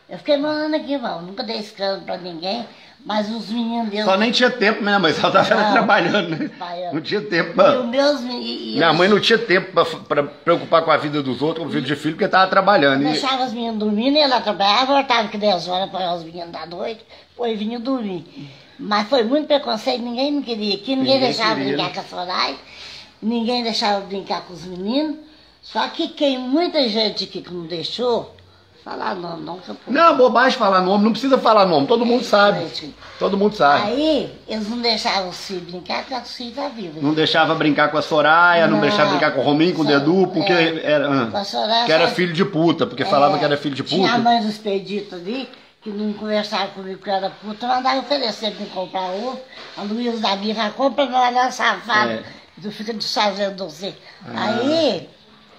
Eu fiquei morando aqui, irmão. Nunca dei escândalo pra ninguém, mas os meninos deles.
Só nem tinha tempo mesmo, mas ela estava trabalhando, né? Não tinha tempo. Minha mãe não tinha tempo para preocupar com a vida dos outros, com o filho de filho, porque estava trabalhando.
Deixava os meninos dormindo, ela trabalhava, voltava que 10 horas para os meninos da noite, depois vinha dormir. Mas foi muito preconceito, ninguém me queria aqui, ninguém deixava brincar com a Soraya, ninguém deixava brincar com os meninos. Só que muita gente aqui que não deixou. Falar nome, não que eu posso.
Não, bobagem falar nome, não precisa falar nome, todo mundo sabe. Todo mundo sabe.
Aí, eles não deixavam os filhos brincar, porque os filhos estavam vivos.
Não deixava brincar com a Soraya, não deixava brincar com o Rominho, com o Dedu, porque era filho de puta, porque falava que era filho de puta.
Tinha a mãe do Expedito ali, que não conversava comigo que eu era puta, mandava oferecer para me comprar ovo. A Luísa da Birra compra, não era safada, fica desfazendo você. Aí.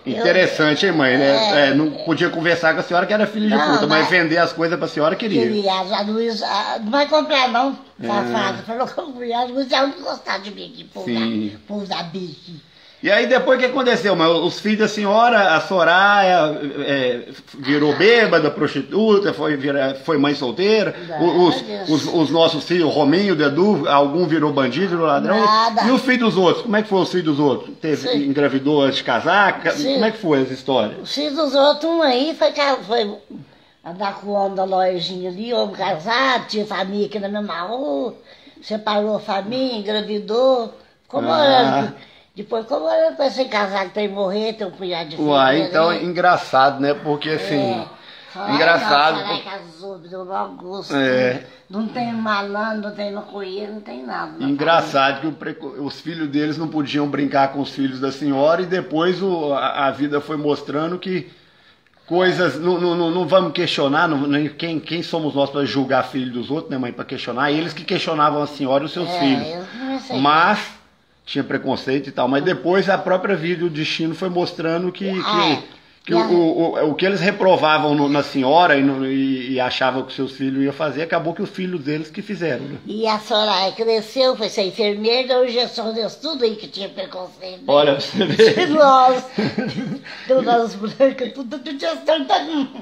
Interessante, hein, mãe, né? Não podia conversar com a senhora que era filho de puta, mas vender as coisas pra senhora queria.
A Luísa, não vai comprar não, safada. Falou que a Luísa não gostava de mim aqui, povo da bique.
E aí depois o que aconteceu, mãe? Os filhos da senhora, a Soraya virou bêbada, prostituta, foi mãe solteira. Os nossos filhos, o Rominho, o Dedu, algum virou bandido, virou ladrão. E os filhos dos outros? Como é que foi os filhos dos outros? Engravidou antes de casar? Como é que foi essa história?
Os filhos dos outros, um aí foi andar com o homem da lojinha ali, homem casado, tinha família aqui na mesma rua, separou a família, engravidou, ficou morando. Depois, como eu pensei em casar, que tem que morrer, tem um punhado de filho.
Uai, então é engraçado, né? Porque assim. Engraçado.
Não, casou, deu mau gosto. Não tem malandro, não tem maconheiro, não tem nada.
Engraçado que os filhos deles não podiam brincar com os filhos da senhora e depois a vida foi mostrando que coisas. Não vamos questionar, quem somos nós para julgar filho dos outros, né, mãe? Para questionar. Eles que questionavam a senhora e os seus filhos. Mas. Tinha preconceito e tal, mas depois a própria vida e o destino foi mostrando que o que eles reprovavam na senhora e achavam que seus filhos iam fazer, acabou que os filhos deles que fizeram. Né?
E a Soraya cresceu, foi ser enfermeira, deu injeção, deu tudo aí que tinha preconceito.
Olha pra você ver.
Deu nas brancas, tudo injeção.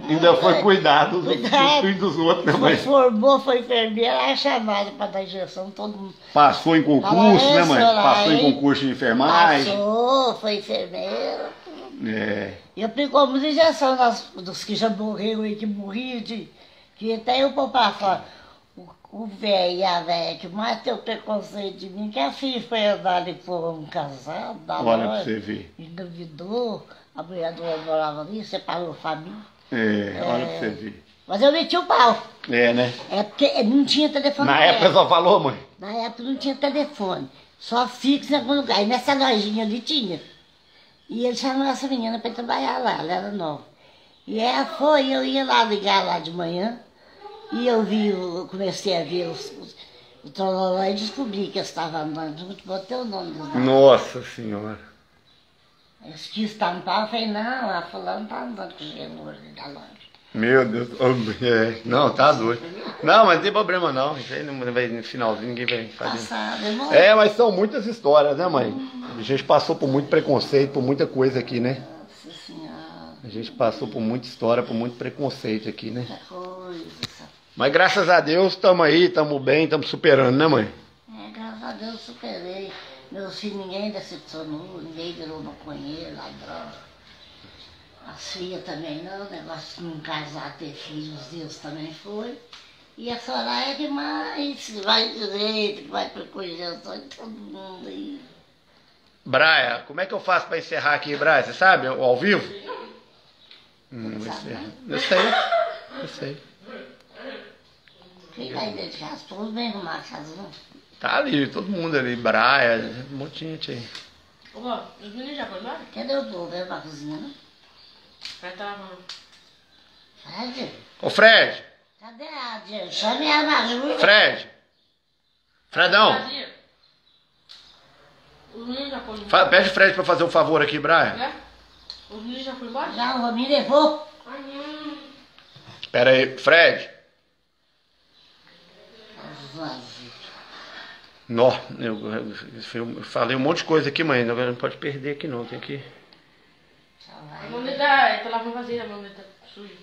Ainda foi cuidado dos filhos dos outros, né, mãe?
Formou, foi enfermeira, é chamada para dar injeção, todo mundo.
Passou em concurso, né, mãe? Passou em concurso de enfermagem.
Passou, foi enfermeira. E aplicou muita injeção dos que já morreram e que morriam, que até eu pôr pra fora. O velho e a velha que mais tem o preconceito de mim, que a filha foi andar ali por um casal,
olha pra você ver.
Engravidou, a mulher do homem morava ali, separou a família.
Olha pra você ver.
Mas eu meti o pau.
Né?
É porque não tinha telefone.
Na época só falou, mãe?
Na época não tinha telefone, só fixo em algum lugar. E nessa lojinha ali tinha. E ele chamou essa menina para trabalhar lá, ela era nova. E ela foi, eu ia lá ligar lá de manhã, e eu comecei a ver o trololó e descobri que eu estava andando, botei o nome do nome.
Nossa Senhora.
Eu quis estampar, eu falei, não, a fulana está andando com o genuro da loja.
Meu Deus. Não, tá doido. Não, mas não tem problema não. Isso aí não vai no finalzinho, ninguém vai fazer.
Passado, irmão.
Mas são muitas histórias, né, mãe? A gente passou por muito preconceito, por muita coisa aqui, né?
Nossa Senhora.
A gente passou por muita história, por muito preconceito aqui, né?
Que coisa.
Mas graças a Deus estamos aí, estamos bem, estamos superando, né, mãe?
Graças a Deus superei. Meus filhos, ninguém decepcionou, ninguém virou maconheiro, ladrão. As filhas também não, o negócio de não casar, ter filhos, Deus também foi. E a Soraya que mais vai direito, que vai preconceito de todo mundo aí.
Braia, como é que eu faço para encerrar aqui, Braia? Você sabe, ao vivo? Eu sei.
Quem vai dentro de casa? Todos bem arrumar a casa, não?
Tá ali, todo mundo ali, Braia, um monte de gente aí.
Ô, vó, os meninos já foram embora?
Cadê o povo? Veio pra cozinha, não?
Vai estar lavando.
Fred?
Ô, Fred!
Cadê a Tia? Chame a Maju.
Fred! Fredão!
Vazia. Os meninos já foram embora?
Pede o Fred pra fazer um favor aqui, Braia.
É? Os meninos já foram embora?
Já o Romir levou.
Ai, não.
Pera aí, Fred.
Vazio.
Nó, eu falei um monte de coisa aqui, mãe. Agora não pode perder aqui não, tem que...
Só
A
vai.
mameta, tá lavando vasilha, a mameta suja.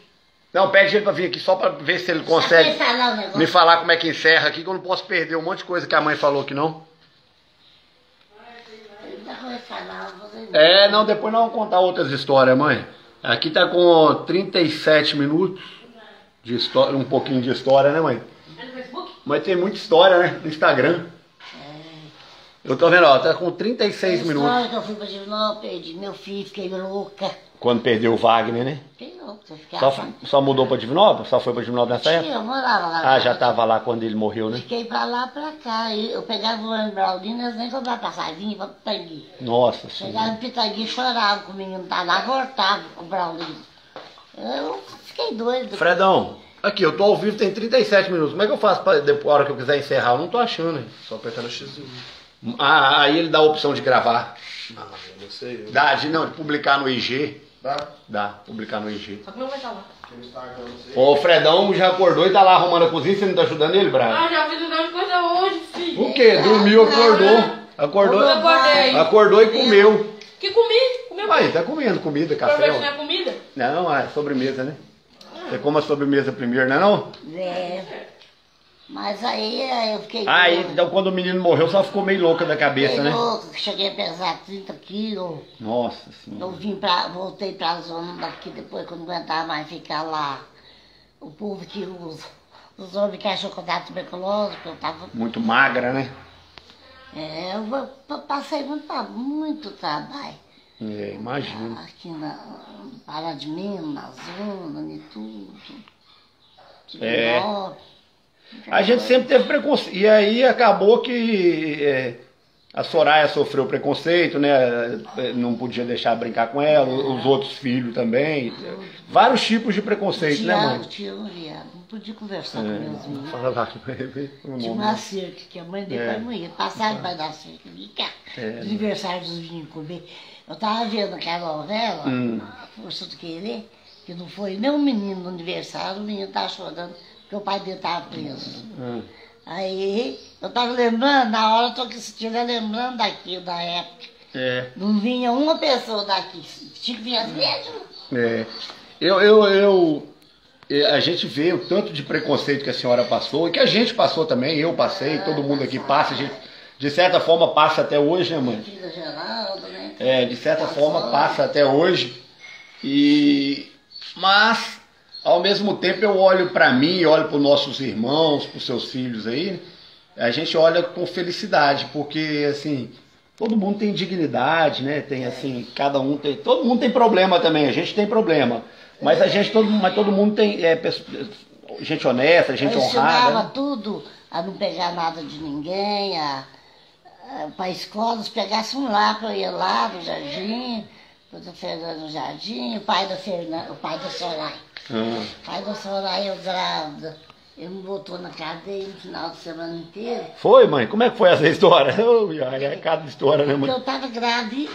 Não, pede ele pra vir aqui só pra ver se ele consegue
Sabe falar o negócio?
me falar como é que encerra aqui, que eu não posso perder um monte de coisa que a mãe falou aqui, não.
Ainda vai falar, você
Não, depois nós vamos contar outras histórias, mãe. Aqui tá com 37 minutos de história, um pouquinho de história, né, mãe?
É no Facebook?
Mas tem muita história, né, no Instagram. Eu tô vendo, ó, tá com 36 minutos.
História que eu fui pra Divinópolis, perdi meu filho, fiquei louca.
Quando perdeu o Wagner, né?
Fiquei louca, eu ficava...
Só mudou pra Divinópolis? Só foi pra Divinópolis nessa época?
Eu morava lá.
Já tava lá quando ele morreu, né?
Fiquei pra lá, pra cá. Eu pegava o ônibus Braulino, eles nem compravam passagem, vinha pra Pitangui.
Nossa
Chegava
senhora.
em Pitangui, chorava com o menino, tá lá, voltava com o Braulino. Eu fiquei doido.
Fredão, aqui, eu tô ao vivo, tem 37 minutos. Como é que eu faço pra depois, a hora que eu quiser encerrar? Eu não tô achando, hein?
Só apertar no X1.
Aí ele dá a opção de gravar.
Ah, eu não sei.
De publicar no IG.
Dá?
Dá, publicar no IG.
Só que não vai estar lá.
No Instagram, eu não sei.
Ô, o Fredão já acordou e tá lá arrumando a cozinha, você não tá ajudando ele, Braga?
Ah, já fiz um monte de coisa hoje, filho.
O quê? Dormiu, acordou.
Eu acordei.
Acordou e comeu.
Que comi? Comeu
Aí, tá comendo comida, café.
Aproveita
ó.
minha comida.
Não, é sobremesa, né? Você come a sobremesa primeiro, não é não?
Mas aí eu fiquei
Aí,
doida.
então quando o menino morreu, só ficou meio louca da cabeça,
Fiquei
né?
louca, cheguei a pesar 30 quilos.
Nossa senhora.
Voltei pra zona daqui depois, quando não aguentava mais ficar lá. O povo que os homens que achou que eu tava tuberculose, porque eu tava...
Muito magra, né?
Eu passei muito trabalho.
Imagino.
Aqui na Pará de Minas, na zona, e tudo.
A gente sempre teve preconceito. E aí acabou que a Soraya sofreu preconceito, né? Não podia deixar brincar com ela, os outros filhos também. Vários tipos de preconceito, né, mãe?
Não podia conversar com meus filhos.
Fala lá.
Tinha uma cerca que a mãe dele vai morrer. Passaram debaixo da cerca, vem cá. Aniversário dos vinhos comer. Eu tava vendo aquela novela, Força do Querer, que não foi nem um menino no aniversário, o menino tava chorando, porque o pai dele tava preso. Aí eu tava lembrando, na hora eu estive lembrando daquilo, da época. Não vinha uma pessoa daqui, tinha que vir as mesmas.
A gente vê o tanto de preconceito que a senhora passou, e que a gente passou também, eu passei, todo mundo aqui passa, a gente, de certa forma passa até hoje, né, mãe?
Filha Geralda, né?
De certa forma passa até hoje, mas ao mesmo tempo eu olho para mim, olho para os nossos irmãos, para os seus filhos aí, a gente olha com felicidade, porque assim, todo mundo tem dignidade, né? Tem assim, todo mundo tem problema também, a gente tem problema, mas todo mundo tem gente honesta, gente
eu
honrada.
ensinava
Né?
tudo a não pegar nada de ninguém, para a escola, se pegasse um lápis, eu ia lá no jardim, do Fernando no jardim, o pai da Soraya. O pai da Soraya, eu grávida, ele me botou na cadeia no final de semana inteiro.
Foi, mãe? Como é que foi essa história? É cada história, né, mãe?
Porque eu estava grávida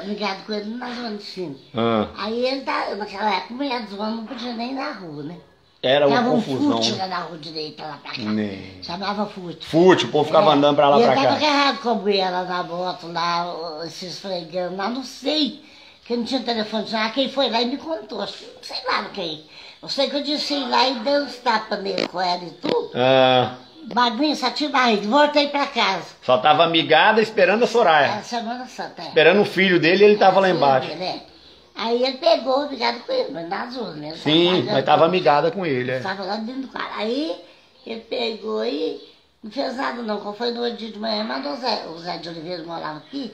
Brigado com ele na zona de cima.
Ah.
Aí ele, naquela época, mulher dos homens não podia nem ir na rua, né?
Era uma
Tava
confusão.
fute lá na rua direita, lá pra cá.
Né.
Chamava fute.
Fute, o povo ficava andando pra lá
e
pra
ele
cá.
tava agarrado com a mulher lá na moto, lá, se esfregando lá, não sei. Que não tinha telefone, quem foi lá e me contou, acho que não sei lá quem. Eu sei que eu disse ir lá e dei uns tapas nele com ela e tudo.
Ah.
Magrinho, só tinha barriga, voltei pra casa.
Só tava amigada esperando a Soraya.
Era Semana Santa.
Esperando o filho dele e ele tava lá embaixo.
Aí ele pegou, brigado com ele, mas na zona mesmo.
Sim, mas tava amigada com ele, é.
Estava lá dentro do carro. Aí ele pegou e não fez nada não. Quando foi no outro dia de manhã, mandou o Zé de Oliveira morava aqui.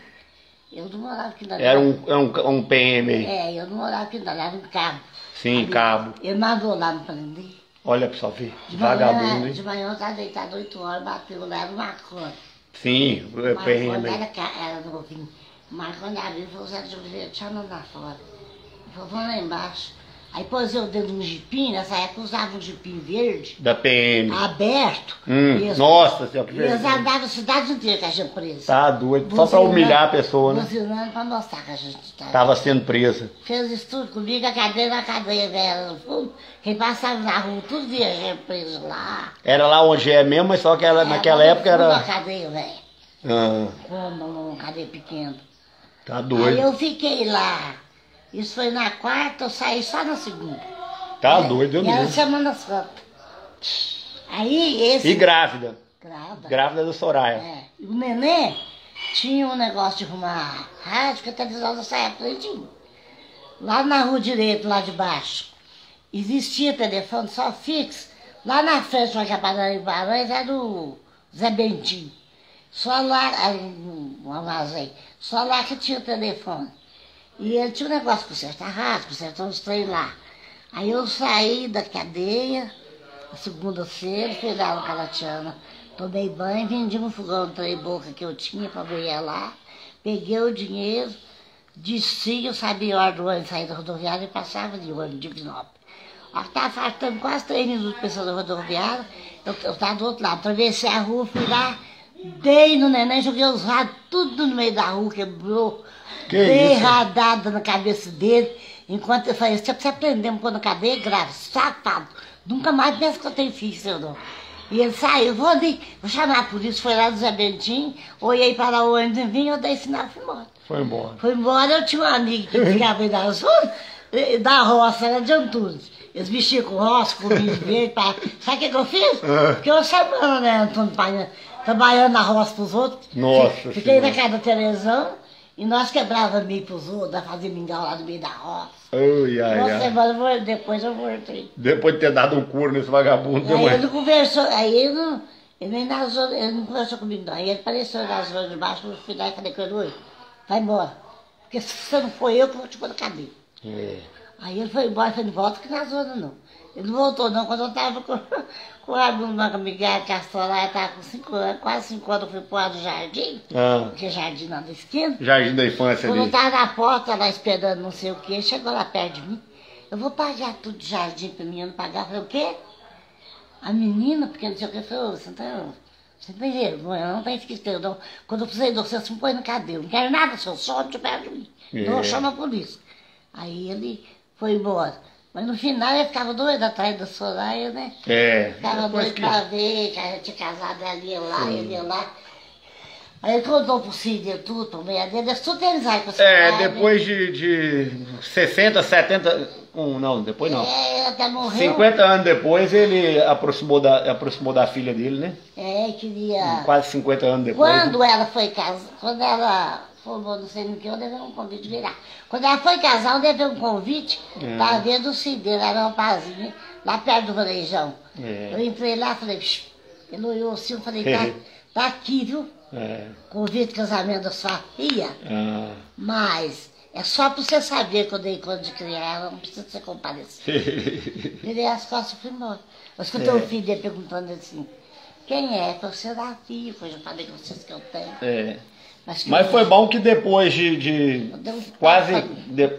Eu não morava aqui não.
Era um PM aí.
É, eu não morava aqui não, era um cabo.
Sim, cabo.
Ele mandou lá me prender.
Olha pra só ver.
De
Vagabundo, hein?
de manhã eu estava deitado 8 horas, bateu lá no Marconi.
Sim, o PM
Marconi
aí.
era novinho. O Marconi abriu e falou, Zé de Oliveira, te chamando lá fora. Ele falou, vamos lá embaixo. Aí pôs eu dentro de um jipinho, nessa época eu usava um jipinho verde,
Da PM.
aberto.
Nossa senhora, que
E eles
vergonha.
andavam a cidade inteira com a gente presa.
Tá doido. Só pra humilhar a pessoa, né?
Buzinando pra mostrar que a gente
Tava sendo presa.
Fez isso tudo comigo, a cadeia na cadeia velha no fundo. Quem passava na rua, tudo via gente preso lá.
Era lá onde é mesmo, mas só que ela, naquela época
Uma
era.
cadeia velha,
Ah,
uma cadeia pequena.
tá
Aí
doido.
eu fiquei lá. Isso foi na quarta, eu saí só na segunda.
Tá doido, eu
E era
mesmo.
Semana Santa. Aí esse.
E grávida.
Grávida.
Grávida da Soraya.
É. E o neném tinha um negócio de arrumar rádio, que a televisão nessa época não tinha. Lá na rua direita, lá de baixo, existia telefone só fixo. Lá na frente, onde a padaria em Barões, era o Zé Bentinho. Só lá, um armazém, só lá que tinha telefone. E ele tinha um negócio com certa rádio, com certa uns trem lá. Aí eu saí da cadeia, a segunda cedo, fui lá no Calatiana, tomei banho, vendi um fogão de trem boca que eu tinha para ver lá, peguei o dinheiro, desci, eu sabia a hora do ônibus sair da rodoviária e passava de ônibus de Divinópolis. Estava faltando quase 3 minutos para sair da rodoviária, eu estava do outro lado, atravessei a rua, fui lá, dei no neném, joguei os rádios tudo no meio da rua, quebrou. Dei radada na cabeça dele, enquanto eu falei, você precisa aprender me pôr na cadeia grave, safado. Nunca mais pensa que eu tenho filho, seu não. E ele saiu, vou chamar a polícia, foi lá do Zé Bentinho, olhei para o ônibus e vim, eu dei sinal e fui embora.
Foi embora.
Foi embora, eu tinha um amigo que ficava aí da zona, da roça, era de Antunes. Eles mexiam com roça, com vinho verde, sabe o que eu fiz? Fiquei uma semana, né, Antônio Painha, trabalhando na roça pros outros.
Nossa
Fiquei na
Senhora.
casa da televisão. E nós quebrava milho pros outros, fazia mingau lá no meio da roça.
Ai, ai,
Uma
ai.
semana depois eu voltei.
Depois de ter dado um couro nesse vagabundo,
Aí
mãe?
ele não conversou, aí ele nem na zona, ele não conversou comigo não. Aí ele apareceu na zona de baixo, no final, e falei com ele, oi, vai embora. Porque se você não for eu que vou te pôr na cadeia.
É.
Aí ele foi embora, falei, não volta aqui na zona não. Ele não voltou não, quando eu tava com a aluna amiga que a Soraya estava com 5 anos, quase 5 anos, eu fui pro lado do jardim,
Ah,
que é jardim lá da esquina.
jardim da infância
Quando eu
ali.
tava na porta lá esperando não sei o que, chegou lá perto de mim, eu vou pagar tudo de jardim pra menina pagar. Eu falei, o quê? A menina, porque não sei o que, falou, você não tem vergonha, não tem esquecido, não. Quando eu precisei de você, você me põe no cadeiro, não quero nada, seu som de perto de mim. Não chama a polícia. Aí ele foi embora. Mas no final ele ficava doido atrás da Soraya, né?
É.
Ficava
Depois
doido
que...
pra ver, que a gente tinha casado, ela ia lá, ele ia lá. Aí ele contou pro Cid tudo, pra mulher dele, eles tudo eles aí com essa
É,
cara,
depois de 60, 70... não, depois não.
É, até morreu.
50 anos depois ele aproximou da filha dele, né?
É, queria...
Quase 50 anos depois.
Quando ela foi casar, quando ela formou, não sei no que, eu levei um convite virar. Quando ela foi casar, eu levei um convite pra ver do Cid, ela era uma pazinha, lá perto do Varejão.
É.
Eu entrei lá, falei, ele olhou assim, eu falei, tá aqui, viu?
É.
Convite de casamento da sua filha,
Ah.
mas é só pra você saber que eu dei conta de criar ela, não precisa você comparecer. Virei as costas e fui embora. Eu escutei o filho dele perguntando assim, quem é? Você é da filha, eu já falei com vocês que eu tenho.
É. Mas foi bom que depois
Deu um
quase.
tapa.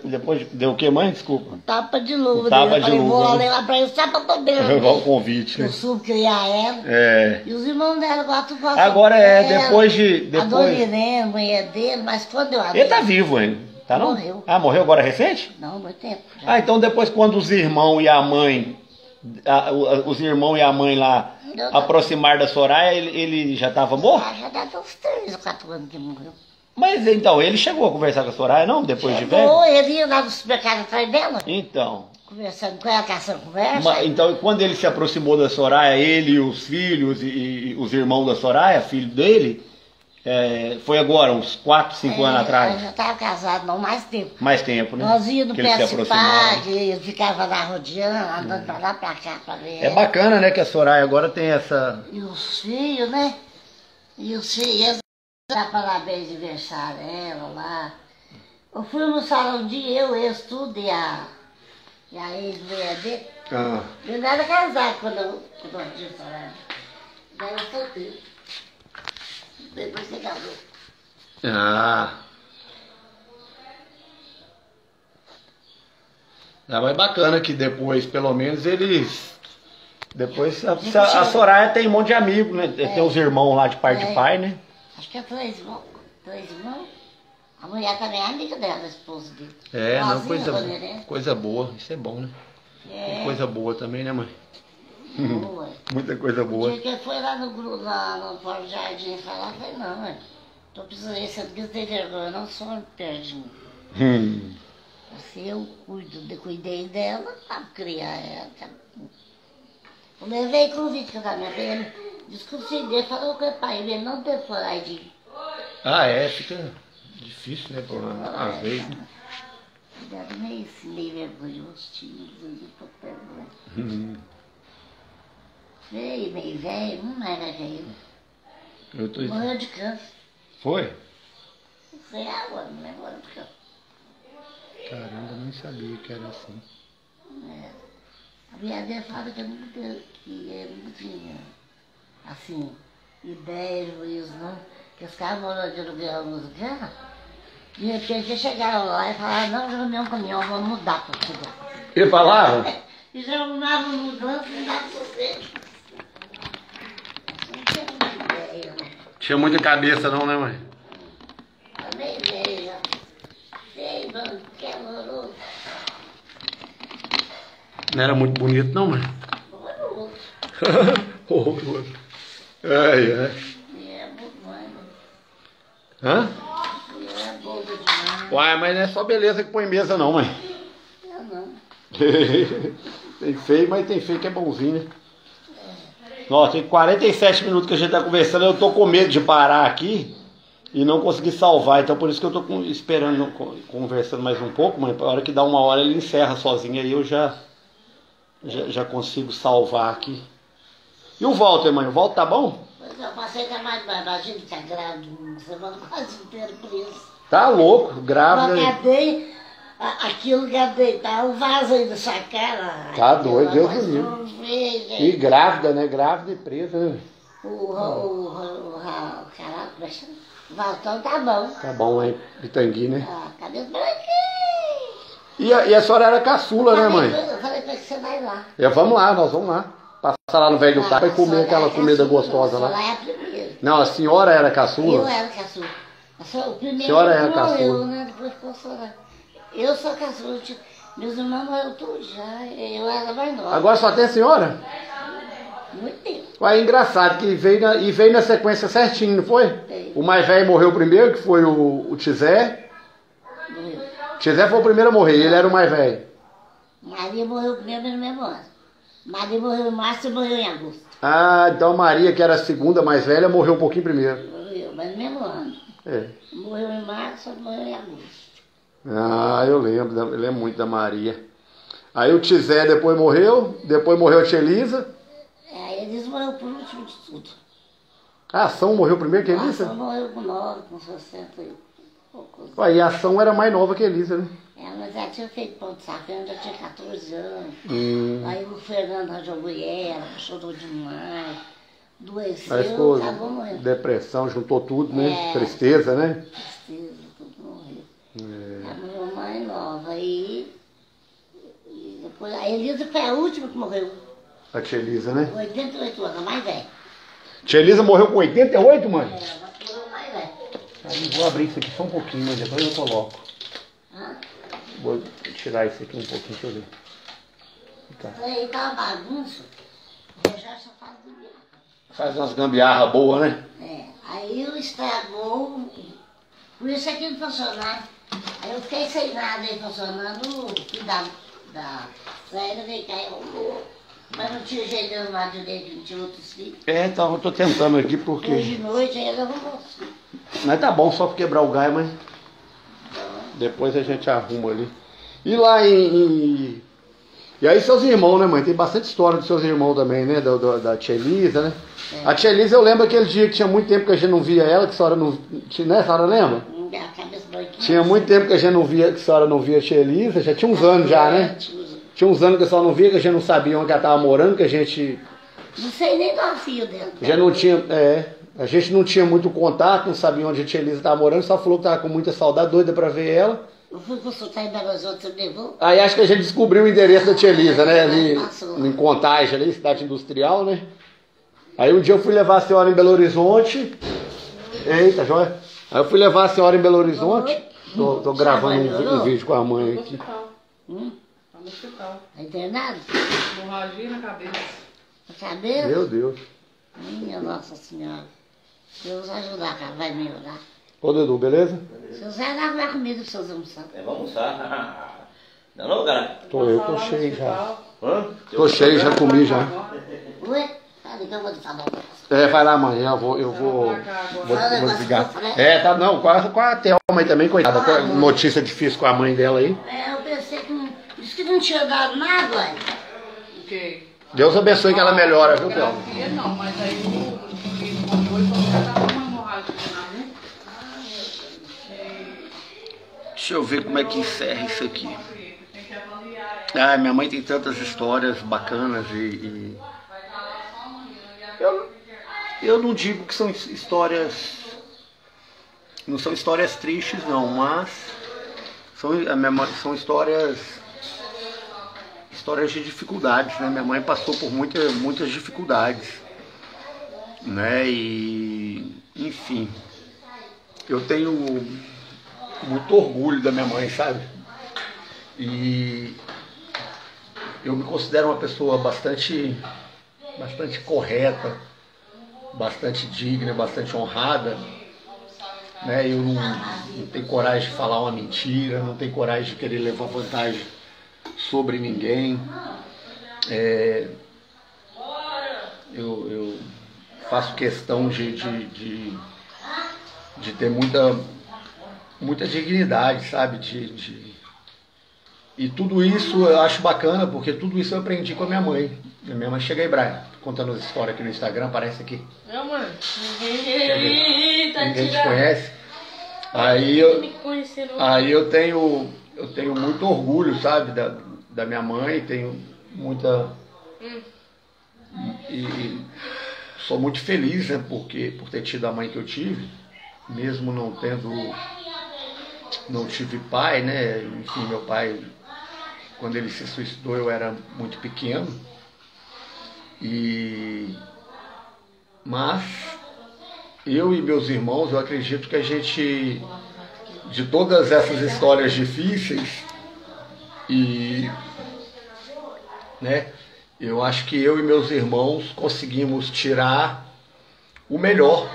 Depois deu o que, mãe? Desculpa.
Um tapa de luva.
Um tapa
dele. Eu
de
falei,
luva,
vou
né?
levar pra ele só pra poder.
Levar o convite, né?
Eu soube criar ela.
É.
E os irmãos dela gostam de
Agora depois de.
A dona
Depois...
Irene, mulher dele, mas quando eu
Ele tá vivo ainda. Tá não?
Morreu.
Ah, morreu agora recente?
Não, muito tempo. Já.
Ah, então depois quando os irmãos e a mãe. Os irmãos e a mãe lá aproximaram da Soraya, ele já tava morto?
Já deve uns 3 ou 4 anos que morreu.
Mas então, ele chegou a conversar com a Soraya, não? Depois de velho?
Chegou, ele ia lá no supermercado atrás dela,
Então.
conversando com ela, caçando conversa.
Então, quando ele se aproximou da Soraya, ele e os filhos e os irmãos da Soraya, filho dele, foi agora, uns 4, 5 anos
Eu
atrás?
já estava casado, não mais tempo.
Mais tempo, né?
Nós íamos no
que eles se aproximaram.
PSPAG, ele ficava lá rodeando, andando pra lá, pra cá, pra ver.
É bacana, né, que a Soraya agora tem essa...
E os filhos, né? E os filhos, eles dar parabéns de aniversário, ela lá. Eu fui no salão de eles, tudo, e a ex-mulher dele.
Ah,
Eu não era casado quando eu tinha falado. Eu era solteiro. Depois você casou.
Mas bacana que depois, pelo menos, eles... Depois, a Soraya tem um monte de amigos, né? Tem os irmãos lá de parte de pai, né?
Acho que é 3 irmãos. 3 irmãos. A mulher também é amiga dela, a esposa dele.
Não,
Sozinha,
coisa boa. Isso é bom, né?
É.
Coisa boa também, né, mãe?
Boa.
Muita coisa
O
boa.
dia que ele foi lá no grupo, lá no Fórum Jardim falar, eu falei, não, mãe, tô precisando, você não tem vergonha, não sou perto de mim. Assim, eu cuidei dela, pra criar ela. Eu levei convite para casamento pra ele, discuti dele, falou que o pai dele não teve coragem de ir.
Fica difícil, né, às vezes.
Ele era meio vergonhoso, tímido, um pouco vergonha. Meio velho, não era velho. Morreu de câncer.
Foi?
Não sei agora, não lembro agora porque
Caramba, nem sabia que era assim.
a minha dele fala que ele não tinha, assim, ideia, juízo, não. Que os caras moram de aluguel nos lugares, de repente eles chegaram lá e falaram, não, já meu caminhão, vamos mudar para o lugar.
Ele falava?
E já arrumavam mudança e dava sossego. Não tinha muita ideia, né?
Tinha muita cabeça não, né, mãe?
Eu nem vejo. Sei, mano, que é horroroso.
Não era muito bonito não, mãe?
Horroroso.
Horroroso.
E é bobo,
Hã?
e é bobo demais.
Uai, mas não é só beleza que põe mesa não, mãe.
Eu não.
Tem feio, mas tem feio que é bonzinho, né? Nossa, tem 47 minutos que a gente tá conversando, eu tô com medo de parar aqui e não conseguir salvar, então por isso que eu tô esperando, conversando mais um pouco, mas a hora que dá 1 hora ele encerra sozinho, aí eu já consigo salvar aqui. E o Walter, mãe? O Walter tá bom?
Pois eu passei trabalho, imagina que tá grávida uma semana quase inteira preso.
Tá louco,
Na
grávida.
cadeia, aquilo que tá o vaso aí da sua cara.
Tá doido, Deus do livre.
não vejo.
E grávida, né? Grávida e presa, né?
Caraca, como é que chama? O Valtão tá bom.
Tá bom, hein? Pitangui, né?
Cadê os branquinhos?
E a senhora era caçula, né, mãe?
Eu falei pra você vai lá.
Vamos lá, nós vamos lá. Passar lá no Velho do Tapa e comer aquela comida gostosa lá.
Lá é a primeira.
Não, a senhora era
Eu
caçula?
era caçula. O primeiro
Senhora era
morreu,
caçula.
né? Depois ficou Soraya. Eu sou caçula. Meus irmãos morreram tudo já. Eu era mais nova.
Agora só tem a senhora?
Muito tempo.
Ué, é engraçado que veio na sequência certinho, não foi?
Veio.
O mais velho morreu primeiro, que foi o Tizé.
Morreu.
Tizé foi o primeiro a morrer, ele era o mais velho.
Maria morreu primeiro no mesmo ano. Maria morreu em março e morreu em agosto.
Ah, então Maria, que era a segunda mais velha, morreu um pouquinho primeiro.
Morreu, mas no mesmo ano.
É.
Morreu em março e morreu em agosto.
Ah, eu lembro muito da Maria. Aí o Tizé depois morreu a Tia Elisa.
Aí eles morreram por último de tudo.
A Ação morreu primeiro que a
Nossa,
Elisa?
morreu com 9, com 60 e poucos.
Ué, e a Ação era mais nova que a Elisa, né?
Mas ela tinha feito pão de safra, já tinha 14 anos.
Hum.
Aí o Fernando arranjou mulher, ela chorou demais.
Aí ficou
acabou morrendo.
depressão, juntou tudo, né?
É.
Tristeza, né?
Tristeza, tudo morreu. A minha mãe nova. Aí, e depois, a Elisa foi a última que morreu.
A tia Elisa, né?
Com 88 anos, a mais velha.
Tia Elisa morreu com 88, mãe?
Ela morreu mais velha.
Aí vou abrir isso aqui só um pouquinho, mas depois eu coloco.
Hã?
Vou tirar isso aqui um pouquinho, deixa eu ver. Tá.
Aí tá uma bagunça. O Rogério só faz do dia.
Faz umas gambiarra boas, né?
É, aí eu estragou, por isso aqui não funcionava. Aí eu fiquei sem nada aí funcionando, fui da saída, veio cá e arrumou. Mas não tinha jeito de arrumar direito, não tinha outros filhos.
É, então eu tô tentando aqui porque...
Hoje de noite aí ele arrumou os filhos.
Mas tá bom, só pra quebrar o gai, mas depois a gente arruma ali. E lá E aí seus irmãos, né, mãe? Tem bastante história dos seus irmãos também, né? Da tia Elisa, né?
É.
A tia Elisa, eu lembro aquele dia que tinha muito tempo que a gente não via ela, que a senhora não... Né, a senhora lembra?
A cabeça branquinha.
Tinha muito tempo que a gente não via, que a senhora não via a tia Elisa, já tinha uns anos já, né? Tinha uns anos que a senhora não via, que a gente não sabia onde ela estava morando, que a gente...
Não sei nem do fio dela.
Já não tinha... a gente não tinha muito contato, não sabia onde a tia Elisa estava morando, só falou que estava com muita saudade, doida pra ver ela.
Eu fui consultar em Belo Horizonte, você levou?
Aí acho que a gente descobriu o endereço da tia Elisa, né? Ali
Passou.
em Contagem, ali, cidade industrial, né? Aí um dia eu fui levar a senhora em Belo Horizonte. Eita, joia. Aí eu fui levar a senhora em Belo Horizonte. Tô gravando um vídeo com a mãe
No
aqui.
hospital.
Hum?
Tá no hospital.
Tá internado?
Hemorragia na cabeça.
Tá sabendo?
Meu Deus.
Minha Nossa Senhora. Deus vai ajudar, cara, vai me ajudar.
Ô Dudu, beleza?
Seu Zé dá mais comida pra seus almoçar.
É, vamos almoçar. Não, não, cara?
Tô cheio já.
Hã?
Tô cheio, já comi já.
Ué? Tá ligando, vou falar.
Vai lá amanhã, eu vou desligar. Tá, não, com a Thelma aí também, coitada. Com a notícia difícil com a mãe dela aí.
É, eu pensei que não, disse que não tinha dado nada, ué.
O quê?
Deus abençoe que ela melhora, viu, Thelma?
Grafia não, mas aí o filho contou e falou que ela tava com uma hemorragia na mão.
Deixa eu ver como é que encerra isso aqui. Minha mãe tem tantas histórias bacanas e eu não digo que são histórias, não são histórias tristes não, mas são histórias de dificuldades, né? Minha mãe passou por muitas dificuldades, né? E enfim, eu tenho muito orgulho da minha mãe, sabe? E eu me considero uma pessoa bastante correta, bastante digna, bastante honrada, né? Eu não tenho coragem de falar uma mentira, não tenho coragem de querer levar vantagem sobre ninguém. Eu faço questão de ter muita dignidade, sabe? E tudo isso eu acho bacana, porque tudo isso eu aprendi com a minha mãe. A minha mãe chega aí, Brian, contando as histórias aqui no Instagram, aparece aqui.
Não, mano. Ninguém tá
Ninguém te
tirando.
conhece. Aí eu tenho muito orgulho, sabe, da minha mãe, tenho muita... E sou muito feliz, né, por ter tido a mãe que eu tive, mesmo não tive pai, né, enfim, meu pai, quando ele se suicidou eu era muito pequeno, mas eu e meus irmãos, eu acredito que a gente, de todas essas histórias difíceis, né, eu acho que eu e meus irmãos conseguimos tirar o melhor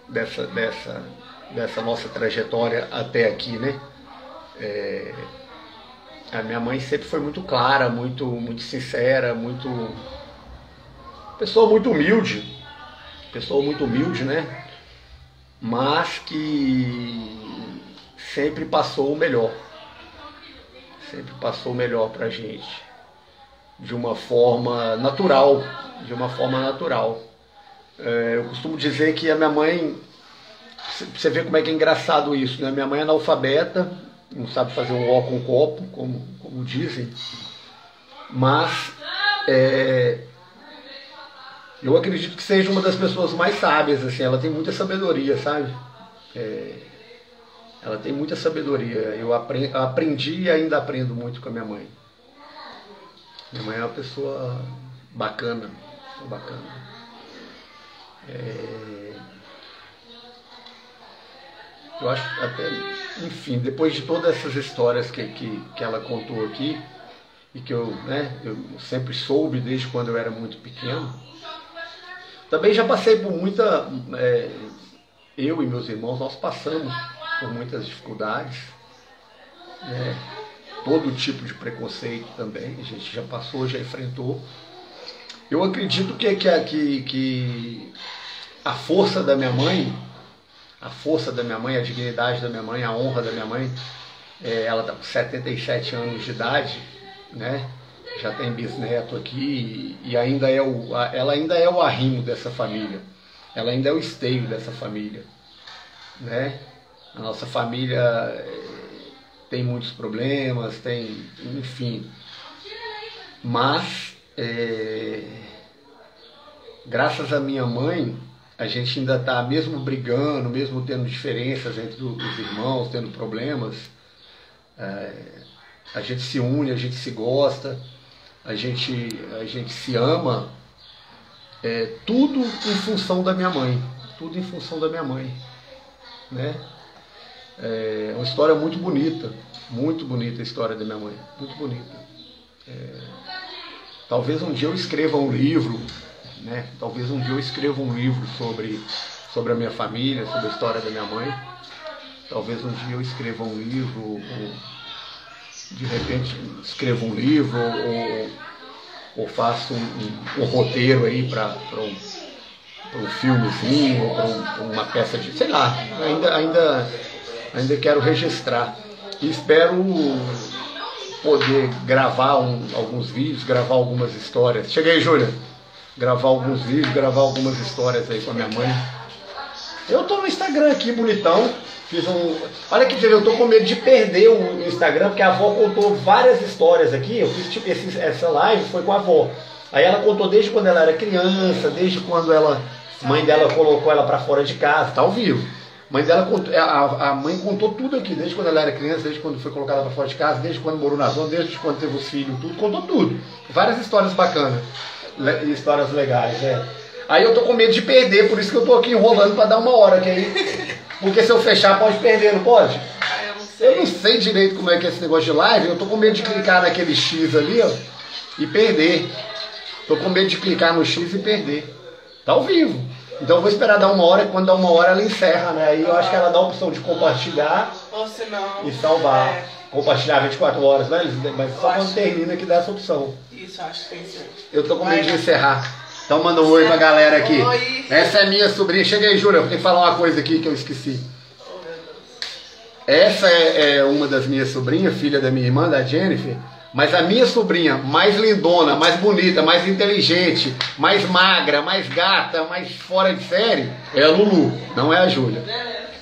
dessa nossa trajetória até aqui, né? A minha mãe sempre foi muito clara, muito sincera, pessoa muito humilde, né? Mas que sempre passou o melhor pra gente, de uma forma natural. Eu costumo dizer que a minha mãe, você vê como é que é engraçado isso, né? Minha mãe é analfabeta, não sabe fazer um ó com um copo, como dizem, mas Eu acredito que seja uma das pessoas mais sábias, assim, ela tem muita sabedoria, sabe? Ela tem muita sabedoria. Eu aprendi e ainda aprendo muito com a minha mãe. Minha mãe é uma pessoa bacana, bacana. Eu acho até, enfim, depois de todas essas histórias que ela contou aqui, e que eu sempre soube desde quando eu era muito pequeno, também já passei por muita... eu e meus irmãos, nós passamos por muitas dificuldades, né? Todo tipo de preconceito também, a gente já passou, já enfrentou. Eu acredito que a força da minha mãe, a dignidade da minha mãe, a honra da minha mãe, ela está com 77 anos de idade, né? Já tem bisneto aqui e ela ainda é o arrimo dessa família, ela ainda é o esteio dessa família, né? A nossa família tem muitos problemas, enfim, mas graças à minha mãe, a gente ainda está, mesmo brigando, mesmo tendo diferenças entre os irmãos, tendo problemas, a gente se une, a gente se gosta, a gente se ama, tudo em função da minha mãe, né? É uma história muito bonita a história da minha mãe, muito bonita. Talvez um dia eu escreva um livro, né? Talvez um dia eu escreva um livro sobre a minha família, sobre a história da minha mãe. Talvez um dia eu escreva um livro, ou de repente escrevo um livro, ou faço um roteiro aí para um filmezinho, ou para uma peça de... sei lá, ainda quero registrar. E espero poder gravar alguns vídeos, gravar algumas histórias. Chega aí, Júlia. Gravar alguns vídeos, gravar algumas histórias aí com a minha mãe. Eu tô no Instagram aqui, bonitão. Olha que eu tô com medo de perder o Instagram, porque a avó contou várias histórias aqui. Eu fiz tipo essa live, foi com a avó. Aí ela contou desde quando ela era criança, desde quando a mãe dela colocou ela pra fora de casa, tá ao vivo. A mãe contou tudo aqui, desde quando ela era criança, desde quando foi colocada pra fora de casa, desde quando morou na zona, desde quando teve os filhos, tudo, contou tudo. Várias histórias bacanas, histórias legais, Aí eu tô com medo de perder, por isso que eu tô aqui enrolando pra dar uma hora, porque se eu fechar pode perder, não pode? Eu não sei direito como é que é esse negócio de live, eu tô com medo de clicar naquele X ali, ó, e perder. Tô com medo de clicar no X e perder. Tá ao vivo. Então eu vou esperar dar uma hora, e quando dá uma hora ela encerra, né? Aí eu acho que ela dá a opção de compartilhar e salvar. Compartilhar 24 horas, né? Mas só quando termina que dá essa opção.
Isso, acho que tem sim.
Eu tô com medo de encerrar. Então manda um oi pra galera aqui. Oi. Essa é minha sobrinha. Chega aí, Júlia, eu tenho que falar uma coisa aqui que eu esqueci. Essa é uma das minhas sobrinhas, filha da minha irmã, da Jennifer. Mas a minha sobrinha mais lindona, mais bonita, mais inteligente, mais magra, mais gata, mais fora de série, é a Lulu, não é a Júlia.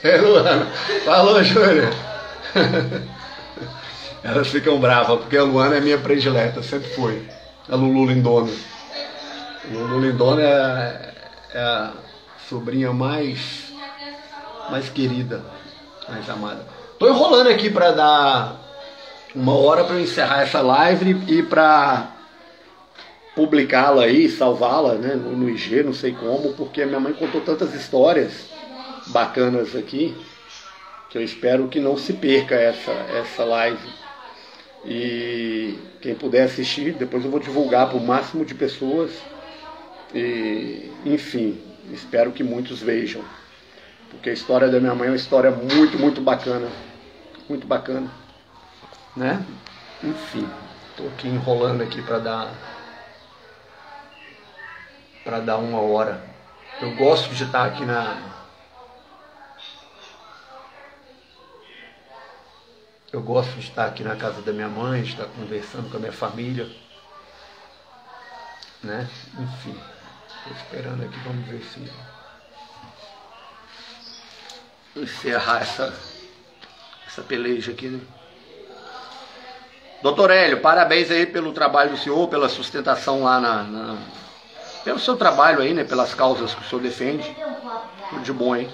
É a Luana. Falou, Júlia. Elas ficam bravas, porque a Luana é minha predileta, sempre foi. A Lulu lindona. A Lulu lindona é a sobrinha mais querida, mais amada. Tô enrolando aqui para dar uma hora para eu encerrar essa live e para publicá-la aí, salvá-la, né, no IG, não sei como, porque a minha mãe contou tantas histórias bacanas aqui que eu espero que não se perca essa live. E quem puder assistir, depois eu vou divulgar para o máximo de pessoas. E, enfim, espero que muitos vejam, porque a história da minha mãe é uma história muito, muito bacana, né? Enfim, tô aqui enrolando aqui para dar uma hora. Eu gosto de estar aqui na casa da minha mãe, de estar conversando com a minha família, né? Enfim, tô esperando aqui, vamos ver se encerrar essa peleja aqui, né? Doutor Hélio, parabéns aí pelo trabalho do senhor, pela sustentação lá Pelo seu trabalho aí, né? Pelas causas que o senhor defende. Tudo de bom, hein?